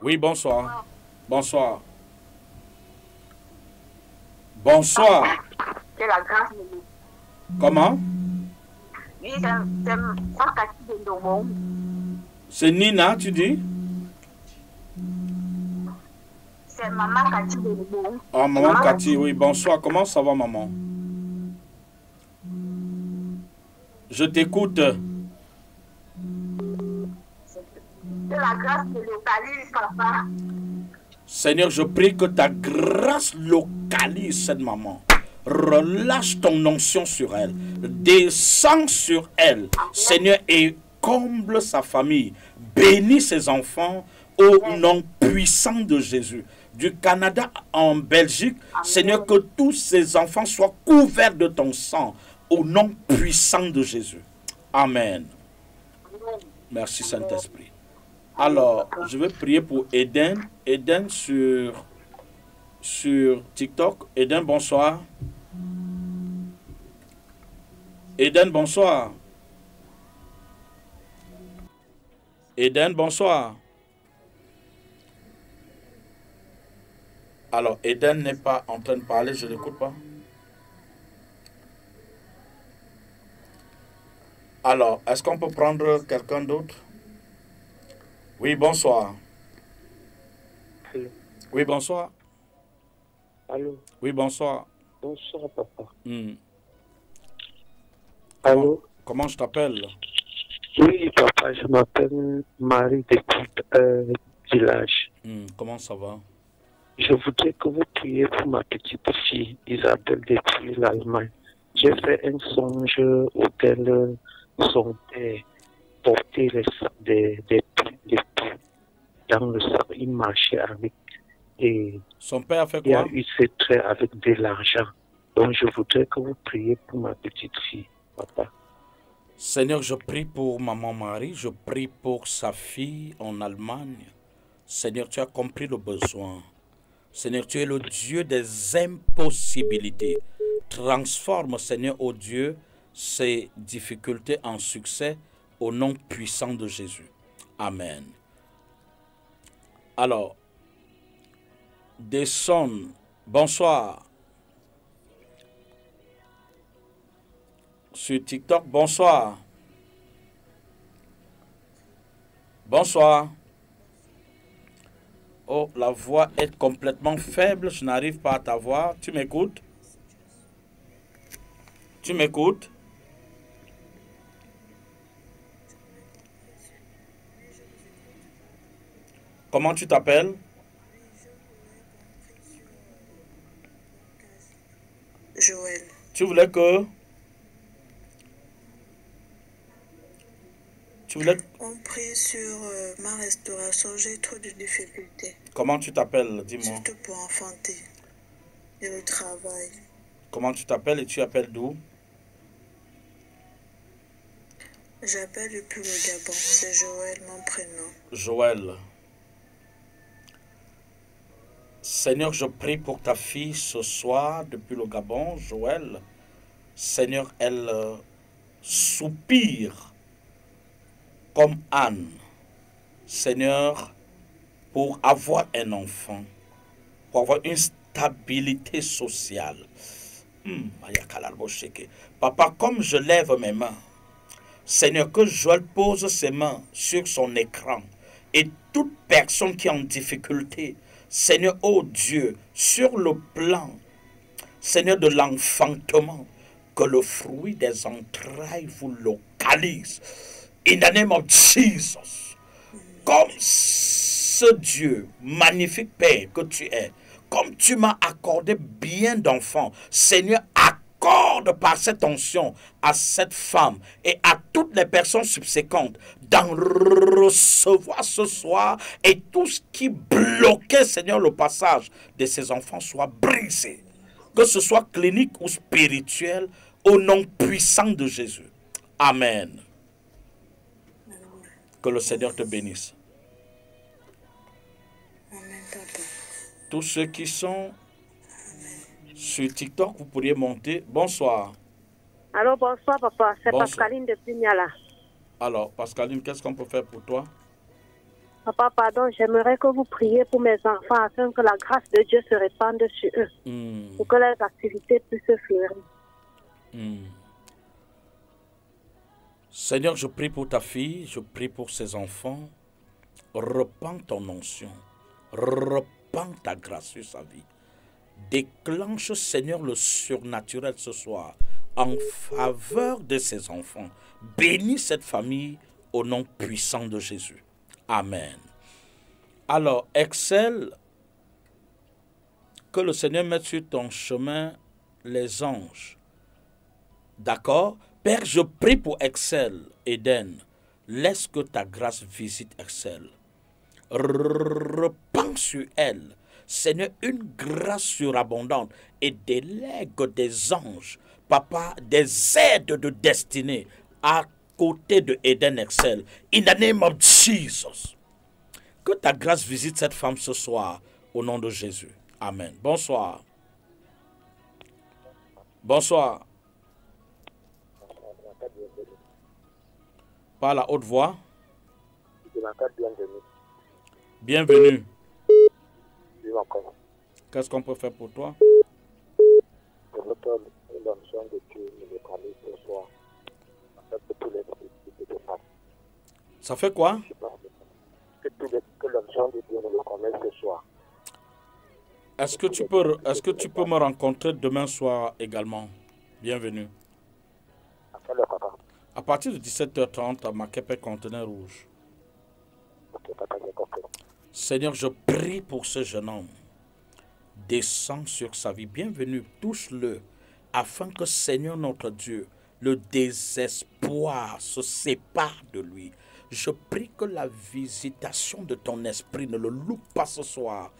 Oui, bonsoir. Bonsoir. Bonsoir. C'est la grâce de Dieu. Comment? Oui, c'est Cathy de Ndongo. C'est Nina, tu dis? C'est maman Cathy de Ndongo. Ah, maman Cathy, oui, bonsoir. Comment ça va, maman? Je t'écoute. C'est la grâce de localise, papa. Seigneur, je prie que ta grâce localise cette maman. Relâche ton onction sur elle. Descends sur elle, Seigneur, et comble sa famille. Bénis ses enfants au nom puissant de Jésus. Du Canada en Belgique, Seigneur, que tous ces enfants soient couverts de ton sang au nom puissant de Jésus. Amen. Merci Saint-Esprit. Alors, je vais prier pour Eden. Eden sur TikTok. Eden, bonsoir. Eden, bonsoir. Eden, bonsoir. Alors, Eden n'est pas en train de parler, je ne l'écoute pas. Alors, est-ce qu'on peut prendre quelqu'un d'autre? Oui, bonsoir. Allô. Oui, bonsoir. Allô. Oui, bonsoir. Bonsoir, papa. Allô. Comment je t'appelle? Oui, papa, je m'appelle Marie depuis village. Comment ça va? Je voudrais que vous priez pour ma petite fille, Isabelle, depuis l'Allemagne. J'ai fait un songe auquel son père portait des poux dans le sac. Il marchait avec. Et son père a fait quoi? Il a eu ses traits avec de l'argent. Donc je voudrais que vous priez pour ma petite fille, papa. Seigneur, je prie pour maman Marie, je prie pour sa fille en Allemagne. Seigneur, tu as compris le besoin. Seigneur, tu es le Dieu des impossibilités. Transforme, Seigneur, ô Dieu, ces difficultés en succès au nom puissant de Jésus. Amen. Alors, descends. Bonsoir. Sur TikTok, bonsoir. Bonsoir. Oh, la voix est complètement faible, je n'arrive pas à t'avoir. Tu m'écoutes? Tu m'écoutes? Comment tu t'appelles? Joël. Tu voulais que... On prie sur ma restauration, j'ai trop de difficultés. Comment tu t'appelles, dis-moi? Surtout pour enfanter et le travail. Comment tu t'appelles et tu appelles d'où? J'appelle depuis le Gabon, c'est Joël mon prénom. Joël. Seigneur, je prie pour ta fille ce soir depuis le Gabon, Joël. Seigneur, elle soupire comme Anne, Seigneur, pour avoir un enfant, pour avoir une d'instabilité sociale. Papa, comme je lève mes mains, Seigneur, que Joël pose ses mains sur son écran et toute personne qui est en difficulté, Seigneur, oh Dieu, sur le plan, Seigneur, de l'enfantement, que le fruit des entrailles vous localise. In the name of Jesus. Comme ce Dieu, magnifique Père que tu es, comme tu m'as accordé bien d'enfants, Seigneur, accorde par cette onction à cette femme et à toutes les personnes subséquentes d'en recevoir ce soir et tout ce qui bloquait, Seigneur, le passage de ces enfants soit brisé. Que ce soit clinique ou spirituel, au nom puissant de Jésus. Amen. Que le Seigneur te bénisse. Amen, papa. Tous ceux qui sont sur TikTok, vous pourriez monter. Bonsoir. Alors, bonsoir, papa. C'est Bonsoir. Pascaline de Pignala. Alors, Pascaline, qu'est-ce qu'on peut faire pour toi? Papa, pardon, j'aimerais que vous priez pour mes enfants afin que la grâce de Dieu se répande sur eux, pour que leurs activités puissent fleurir. Seigneur, je prie pour ta fille, je prie pour ses enfants. Repends ton onction, repends ta grâce sur sa vie. Déclenche, Seigneur, le surnaturel ce soir en faveur de ses enfants. Bénis cette famille au nom puissant de Jésus. Amen. Alors, excelle, que le Seigneur mette sur ton chemin les anges. D'accord? Père, je prie pour Excel, Eden. Laisse que ta grâce visite Excel. Repends sur elle, Seigneur, une grâce surabondante et délègue des anges, Papa, des aides de destinée à côté de Eden Excel. In the name of Jesus. Que ta grâce visite cette femme ce soir au nom de Jésus. Amen. Bonsoir. Bonsoir. Par la haute voix. Bienvenue. Qu'est-ce qu'on peut faire pour toi? Ça fait quoi? Est-ce que tu peux me rencontrer demain soir également? Bienvenue. À partir de 17h30 à Makepe Conteneur Rouge. Seigneur, je prie pour ce jeune homme. Descends sur sa vie. Bienvenue, touche-le, afin que, Seigneur notre Dieu, le désespoir se sépare de lui. Je prie que la visitation de ton esprit ne le loupe pas ce soir.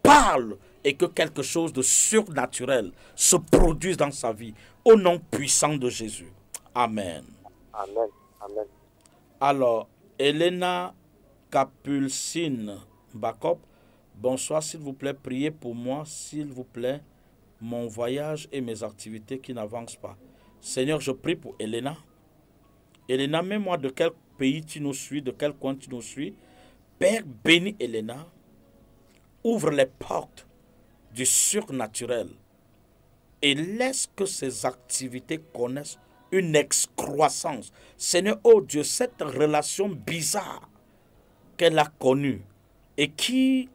Parle et que quelque chose de surnaturel se produise dans sa vie. Au nom puissant de Jésus. Amen. Amen. Amen. Alors, Elena Capulcine Bakop, bonsoir, s'il vous plaît, priez pour moi, s'il vous plaît, mon voyage et mes activités qui n'avancent pas. Seigneur, je prie pour Elena. Elena, mets-moi de quel pays tu nous suis, de quel coin tu nous suis. Père, bénis Elena. Ouvre les portes du surnaturel et laisse que ses activités connaissent une excroissance. Seigneur, oh Dieu, cette relation bizarre qu'elle a connue et qui,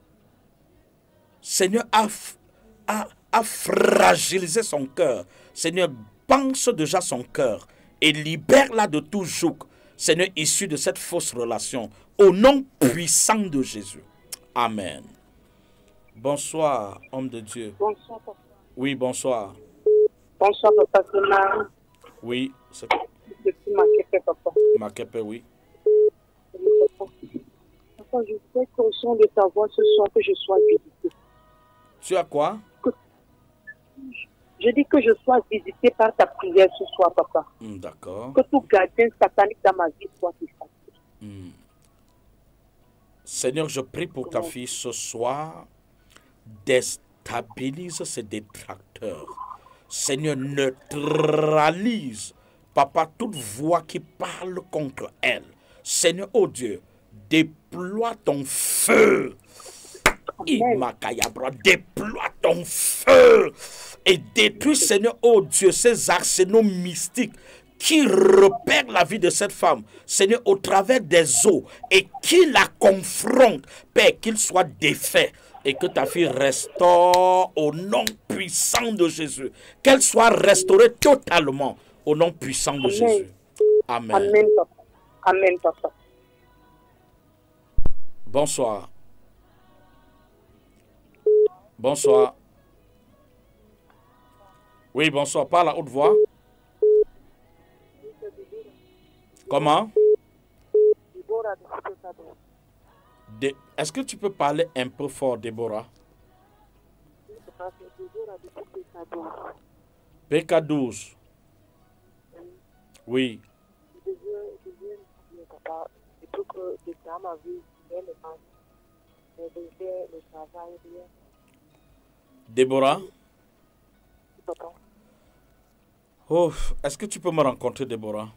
Seigneur, a fragilisé son cœur. Seigneur, pense déjà son cœur et libère-la de tout joug, Seigneur, issu de cette fausse relation. Au nom puissant de Jésus. Amen. Bonsoir, homme de Dieu. Bonsoir, papa. Oui, bonsoir. Bonsoir, papa. C'est Marie. Oui, c'est Depuis Makepe, papa. Makepe, oui. Papa, je sais qu'au son de ta voix ce soir que je sois visité. Tu as quoi? Je dis que je sois visité par ta prière ce soir, papa. D'accord. Que tout gardien satanique dans ma vie soit effacé. Seigneur, je prie pour ta fille ce soir. Déstabilise ses détracteurs. Seigneur, neutralise, Papa, toute voix qui parle contre elle. Seigneur, oh Dieu, déploie ton feu Imakayabra, déploie ton feu et détruis, Seigneur, oh Dieu, ces arsenaux mystiques qui repèrent la vie de cette femme, Seigneur, au travers des eaux et qui la confrontent, Père, qu'il soit défait et que ta fille restaure au nom puissant de Jésus. Qu'elle soit restaurée totalement au nom puissant de Jésus. Amen. Amen, papa. Amen, papa. Bonsoir. Bonsoir. Oui, bonsoir. Parle à haute voix. Comment? Est-ce que tu peux parler un peu fort, Déborah? PK12. Oui. Déborah? Oh, est-ce que tu peux me rencontrer, Déborah?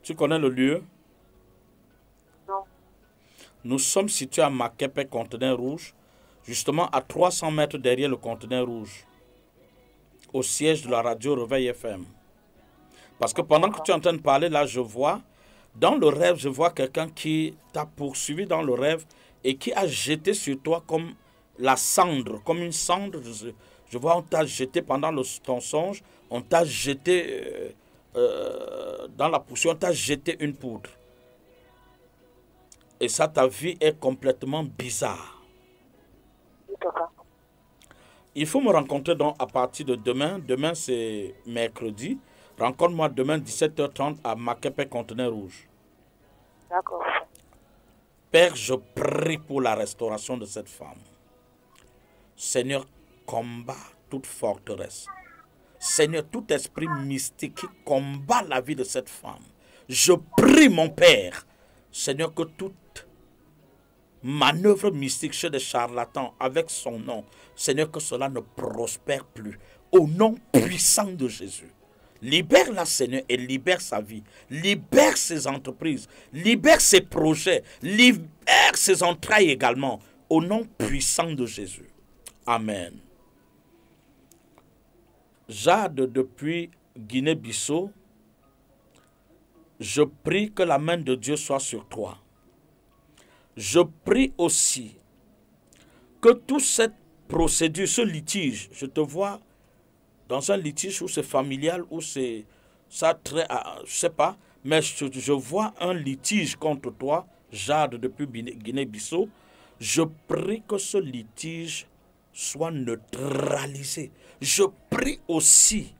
Tu connais le lieu? Non. Nous sommes situés à Makepe, conteneur rouge, justement à 300 mètres derrière le conteneur rouge, au siège de la radio Réveil FM. Parce que pendant que tu es en train de parler, là, je vois, dans le rêve, je vois quelqu'un qui t'a poursuivi dans le rêve et qui a jeté sur toi comme la cendre, comme une cendre. Je vois, on t'a jeté pendant ton songe, on t'a jeté dans la poussière, on t'a jeté une poudre. Et ça, ta vie est complètement bizarre. Il faut me rencontrer donc à partir de demain. Demain, c'est mercredi. Rencontre-moi demain 17h30 à Makepe, conteneur rouge. D'accord. Père, je prie pour la restauration de cette femme. Seigneur, combat toute forteresse. Seigneur, tout esprit mystique qui combat la vie de cette femme. Je prie, mon Père, Seigneur, que toute manœuvre mystique chez des charlatans avec son nom, Seigneur, que cela ne prospère plus. Au nom puissant de Jésus. Libère-la, Seigneur, et libère sa vie. Libère ses entreprises. Libère ses projets. Libère ses entrailles également. Au nom puissant de Jésus. Amen. Jade, depuis Guinée-Bissau, je prie que la main de Dieu soit sur toi. Je prie aussi que toute cette procédure, ce litige, je te vois dans un litige où c'est familial, où c'est ça trait à, je sais pas, mais je vois un litige contre toi, Jade, depuis Guinée-Bissau. Je prie que ce litige soit neutralisé. Je prie aussi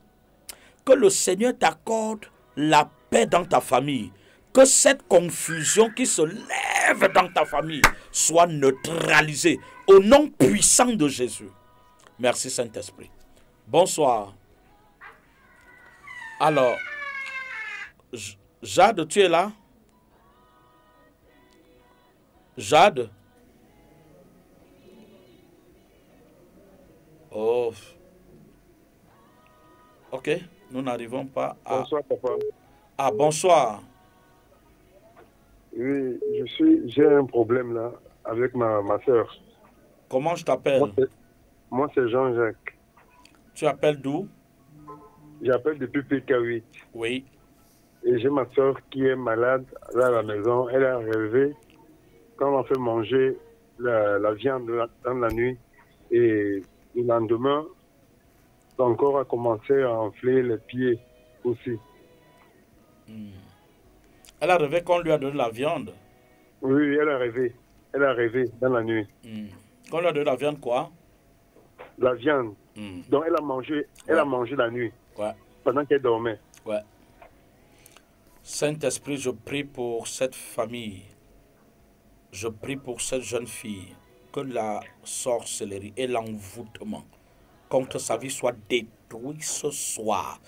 que le Seigneur t'accorde la paix dans ta famille. Que cette confusion qui se lève dans ta famille soit neutralisée au nom puissant de Jésus. Merci Saint-Esprit. Bonsoir. Alors, Jade, tu es là? Jade? Oh. Ok, nous n'arrivons pas à... Bonsoir, papa. Ah, bonsoir. Oui, j'ai un problème là avec ma soeur. Comment je t'appelle? Moi, c'est Jean-Jacques. Tu appelles d'où? J'appelle depuis PK8. Oui. Et j'ai ma soeur qui est malade là à la maison. Elle a rêvé quand on fait manger la viande dans la nuit. Et le lendemain, son corps a commencé à enfler les pieds aussi. Elle a rêvé qu'on lui a donné la viande? Oui, elle a rêvé. Elle a rêvé dans la nuit. Qu'on lui a donné la viande quoi? La viande. Donc elle a mangé la nuit. Ouais. Pendant qu'elle dormait. Ouais. Saint-Esprit, je prie pour cette famille. Je prie pour cette jeune fille. Que la sorcellerie et l'envoûtement contre sa vie soit détruit ce soir.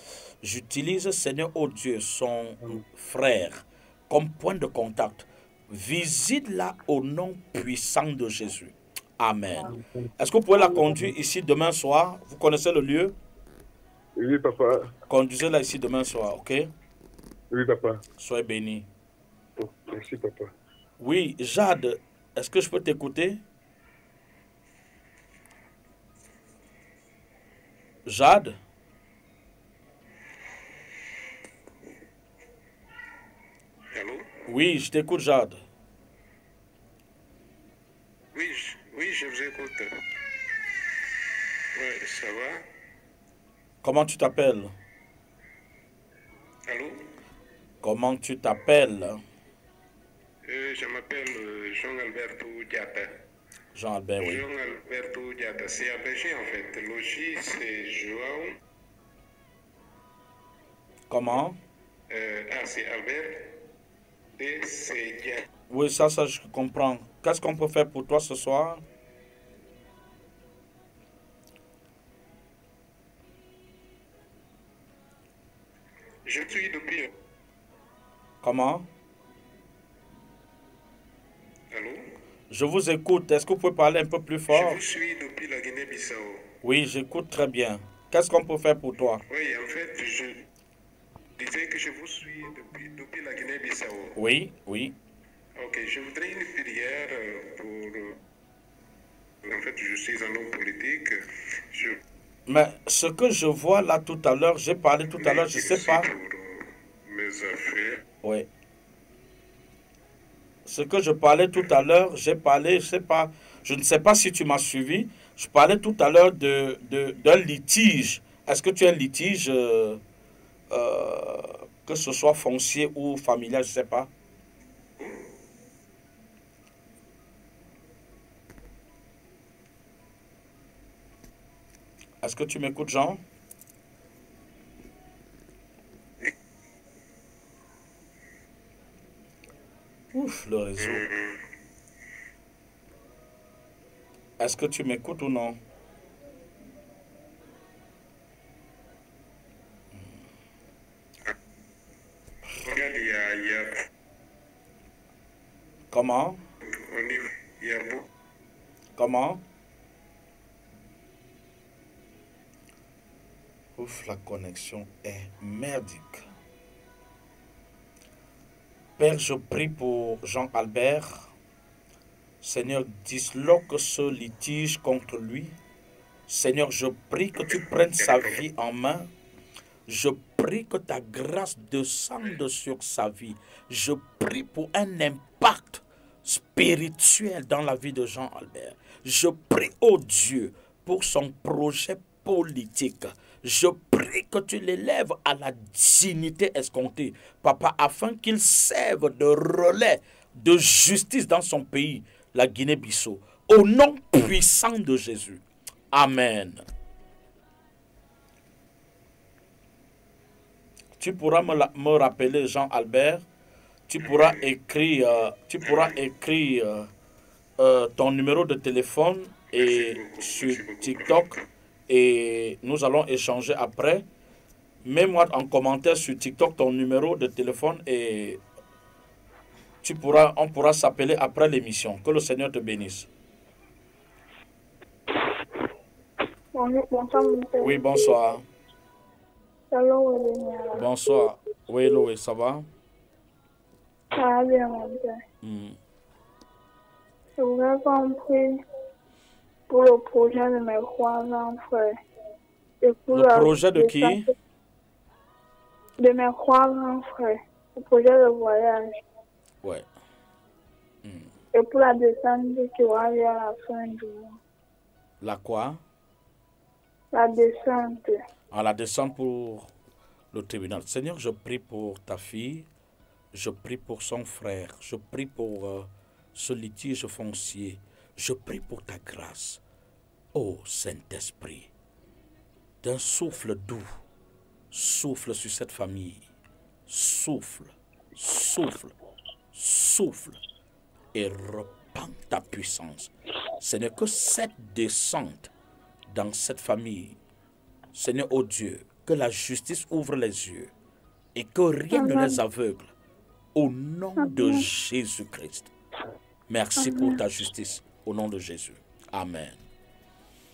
J'utilise, Seigneur, oh Dieu, son frère comme point de contact. Visite-la au nom puissant de Jésus. Amen. Est-ce que vous pouvez la conduire ici demain soir? Vous connaissez le lieu? Oui, papa. Conduisez-la ici demain soir, ok? Oui, papa. Soyez bénis. Oh, merci, papa. Oui, Jade, Est-ce que je peux t'écouter? Jade? Allô? Oui, je t'écoute, Jade. Oui, je vous écoute. Oui, ça va? Comment tu t'appelles? Allô? Comment tu t'appelles? Je m'appelle Jean-Alberto Diata. Jean-Albert, oui. Jean-Alberto Diata, c'est abrégé en fait. Logis, c'est João. Comment? C'est Albert. Et c'est Diata. Oui, ça, je comprends. Qu'est-ce qu'on peut faire pour toi ce soir? Je suis depuis... Comment? Allô? Je vous écoute. Est-ce que vous pouvez parler un peu plus fort? Je vous suis depuis la Guinée-Bissau. Oui, j'écoute très bien. Qu'est-ce qu'on peut faire pour toi? Oui, en fait, je disais que je vous suis depuis la Guinée-Bissau. Oui, oui. Ok, je voudrais une prière pour... En fait, je suis un homme politique. Mais ce que je vois là tout à l'heure, j'ai parlé tout à l'heure, je ne sais pas. Pour mes affaires. Oui. Ce que je parlais tout à l'heure, j'ai parlé, je ne sais pas si tu m'as suivi. Je parlais tout à l'heure d'un litige. Est-ce que tu as un litige, que ce soit foncier ou familial, je ne sais pas? Est-ce que tu m'écoutes, Jean? Ouf, le réseau. Est-ce que tu m'écoutes ou non? Comment? Comment? Ouf, la connexion est merdique. Père, je prie pour Jean-Albert. Seigneur, disloque ce litige contre lui. Seigneur, je prie que tu prennes sa vie en main. Je prie que ta grâce descende sur sa vie. Je prie pour un impact spirituel dans la vie de Jean-Albert. Je prie, oh Dieu, pour son projet politique. Je prie que tu l'élèves à la dignité escomptée, Papa, afin qu'il serve de relais de justice dans son pays, la Guinée-Bissau. Au nom puissant de Jésus. Amen. Tu pourras me rappeler, Jean-Albert, tu pourras écrire, ton numéro de téléphone et sur TikTok et nous allons échanger après. Mets-moi en commentaire sur TikTok ton numéro de téléphone et on pourra s'appeler après l'émission. Que le Seigneur te bénisse. Bonsoir, mon père. Oui, bonsoir. Allô, bonsoir. Oui, Louis, ça va? Ça va bien, mon père. Je voudrais qu'on prie pour le projet de mes 3 grands frères. Et pour le projet de qui? De mes 3 grands frères. Le projet de voyage. Ouais. Et pour la descente qui aura lieu à la fin du mois. La quoi? La descente. À la descente pour le tribunal. Seigneur, je prie pour ta fille. Je prie pour son frère. Je prie pour ce litige foncier. Je prie pour ta grâce. Ô Saint-Esprit, d'un souffle doux, souffle sur cette famille. Souffle, souffle, souffle et repends ta puissance. Seigneur, que cette descente dans cette famille, Seigneur, ô Dieu, que la justice ouvre les yeux et que rien ne les aveugle. Au nom de Jésus-Christ. Merci pour ta justice. Au nom de Jésus. Amen.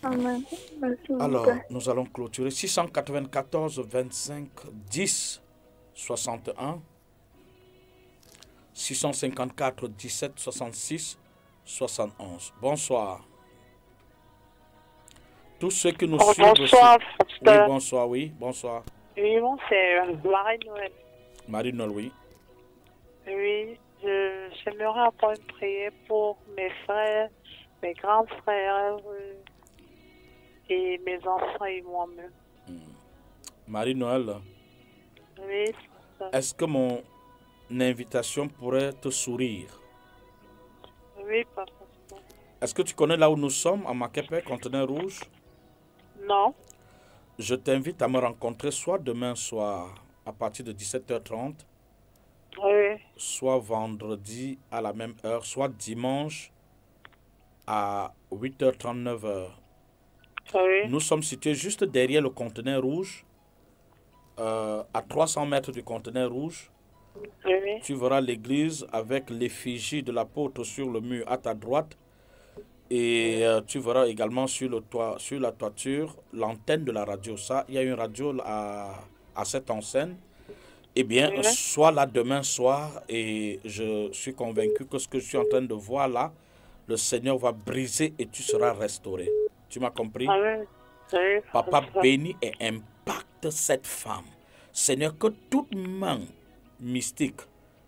Amen. Merci. Alors, nous allons clôturer. 694 25 10 61. 654 17 66. 71. Bonsoir. Tous ceux qui nous Oh, suivent. bonsoir, Oui, pasteur. bonsoir, oui, bonsoir. Oui, bon, c'est Marie-Noël. Marie-Noël, oui. Oui, j'aimerais avoir une prière pour mes frères, mes grands frères et mes enfants et moi-même. Marie-Noël, Oui, c'est ça. est-ce que mon invitation pourrait te sourire? Oui, papa. Est-ce que tu connais là où nous sommes, à Makepe, Conteneur Rouge? Non. Je t'invite à me rencontrer soit demain soir à partir de 17h30, Oui. soit vendredi à la même heure, soit dimanche à 8h30, 9h. Oui. Nous sommes situés juste derrière le Conteneur Rouge, à 300 mètres du Conteneur Rouge. Oui. Tu verras l'église avec l'effigie de l'apôtre sur le mur à ta droite. Et tu verras également sur la toiture l'antenne de la radio. Ça, il y a une radio à cette enseigne. Eh bien, Oui. sois là demain soir et je suis convaincu que ce que je suis en train de voir là, le Seigneur va briser et tu seras restauré. Tu m'as compris? Amen. Oui. Papa, bénis et impacte cette femme. Seigneur, que toute main mystique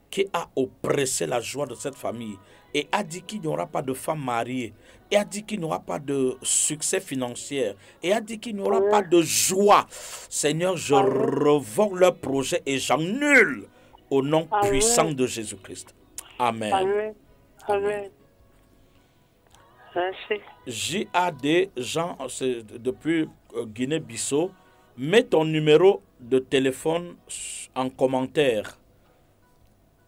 qui a oppressé la joie de cette famille et a dit qu'il n'y aura pas de femme mariée, et a dit qu'il n'y aura pas de succès financier, et a dit qu'il n'y aura pas de joie. Seigneur, je revoque leur projet et j'annule au nom puissant de Jésus-Christ. Amen. Amen. Amen. Merci. JAD, Jean, depuis Guinée-Bissau, mets ton numéro de téléphone en commentaire.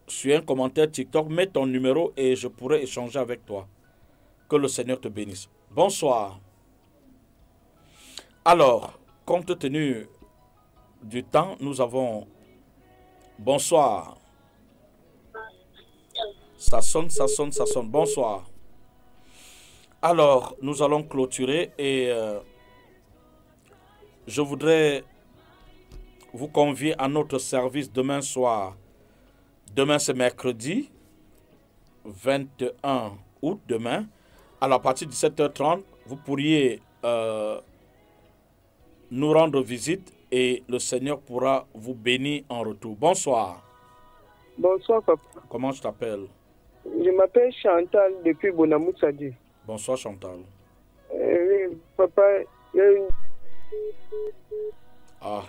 Sur un commentaire TikTok, mets ton numéro et je pourrai échanger avec toi. Que le Seigneur te bénisse. Bonsoir. Alors, compte tenu du temps, nous avons... Bonsoir. Ça sonne, ça sonne, ça sonne. Bonsoir. Alors, nous allons clôturer et je voudrais vous convier à notre service demain soir. Demain, c'est mercredi 21 août, demain. Alors, à partir de 17h30, vous pourriez nous rendre visite et le Seigneur pourra vous bénir en retour. Bonsoir. Bonsoir, papa. Comment je t'appelle? Je m'appelle Chantal depuis Bonamoussadi. Bonsoir, Chantal. Oui, papa, il y a une... Ah.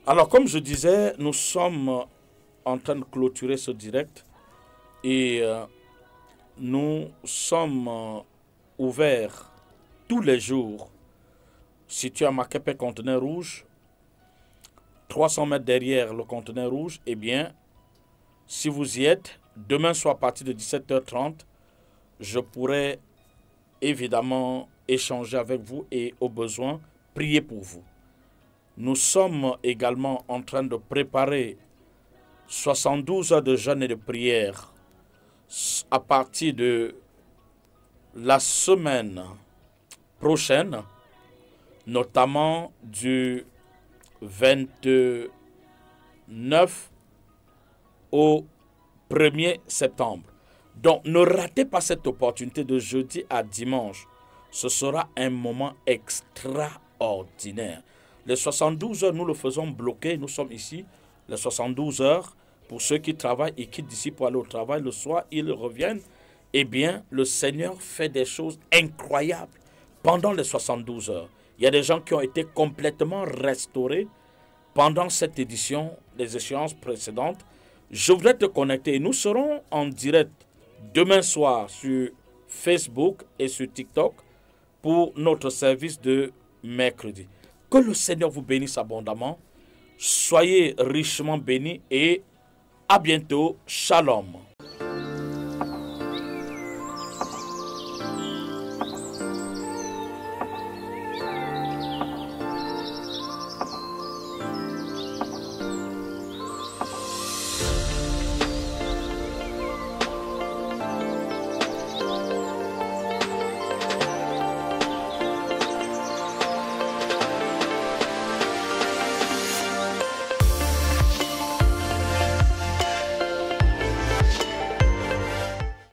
Alors, comme je disais, nous sommes en train de clôturer ce direct et nous sommes ouverts tous les jours. Situé à Makepe, Conteneur Rouge, 300 mètres derrière le Conteneur Rouge, eh bien, si vous y êtes, demain soir à partir de 17h30, je pourrai évidemment échanger avec vous et au besoin, prier pour vous. Nous sommes également en train de préparer 72 heures de jeûne et de prière à partir de la semaine prochaine, notamment du 29 au 1er septembre. Donc, ne ratez pas cette opportunité de jeudi à dimanche. Ce sera un moment extraordinaire. Les 72 heures, nous le faisons bloquer. Nous sommes ici, les 72 heures, pour ceux qui travaillent et quittent d'ici pour aller au travail. Le soir, ils reviennent. Eh bien, le Seigneur fait des choses incroyables pendant les 72 heures. Il y a des gens qui ont été complètement restaurés pendant cette édition, les échéances précédentes. Je voudrais te connecter. Nous serons en direct demain soir sur Facebook et sur TikTok pour notre service de mercredi. Que le Seigneur vous bénisse abondamment. Soyez richement bénis et à bientôt. Shalom.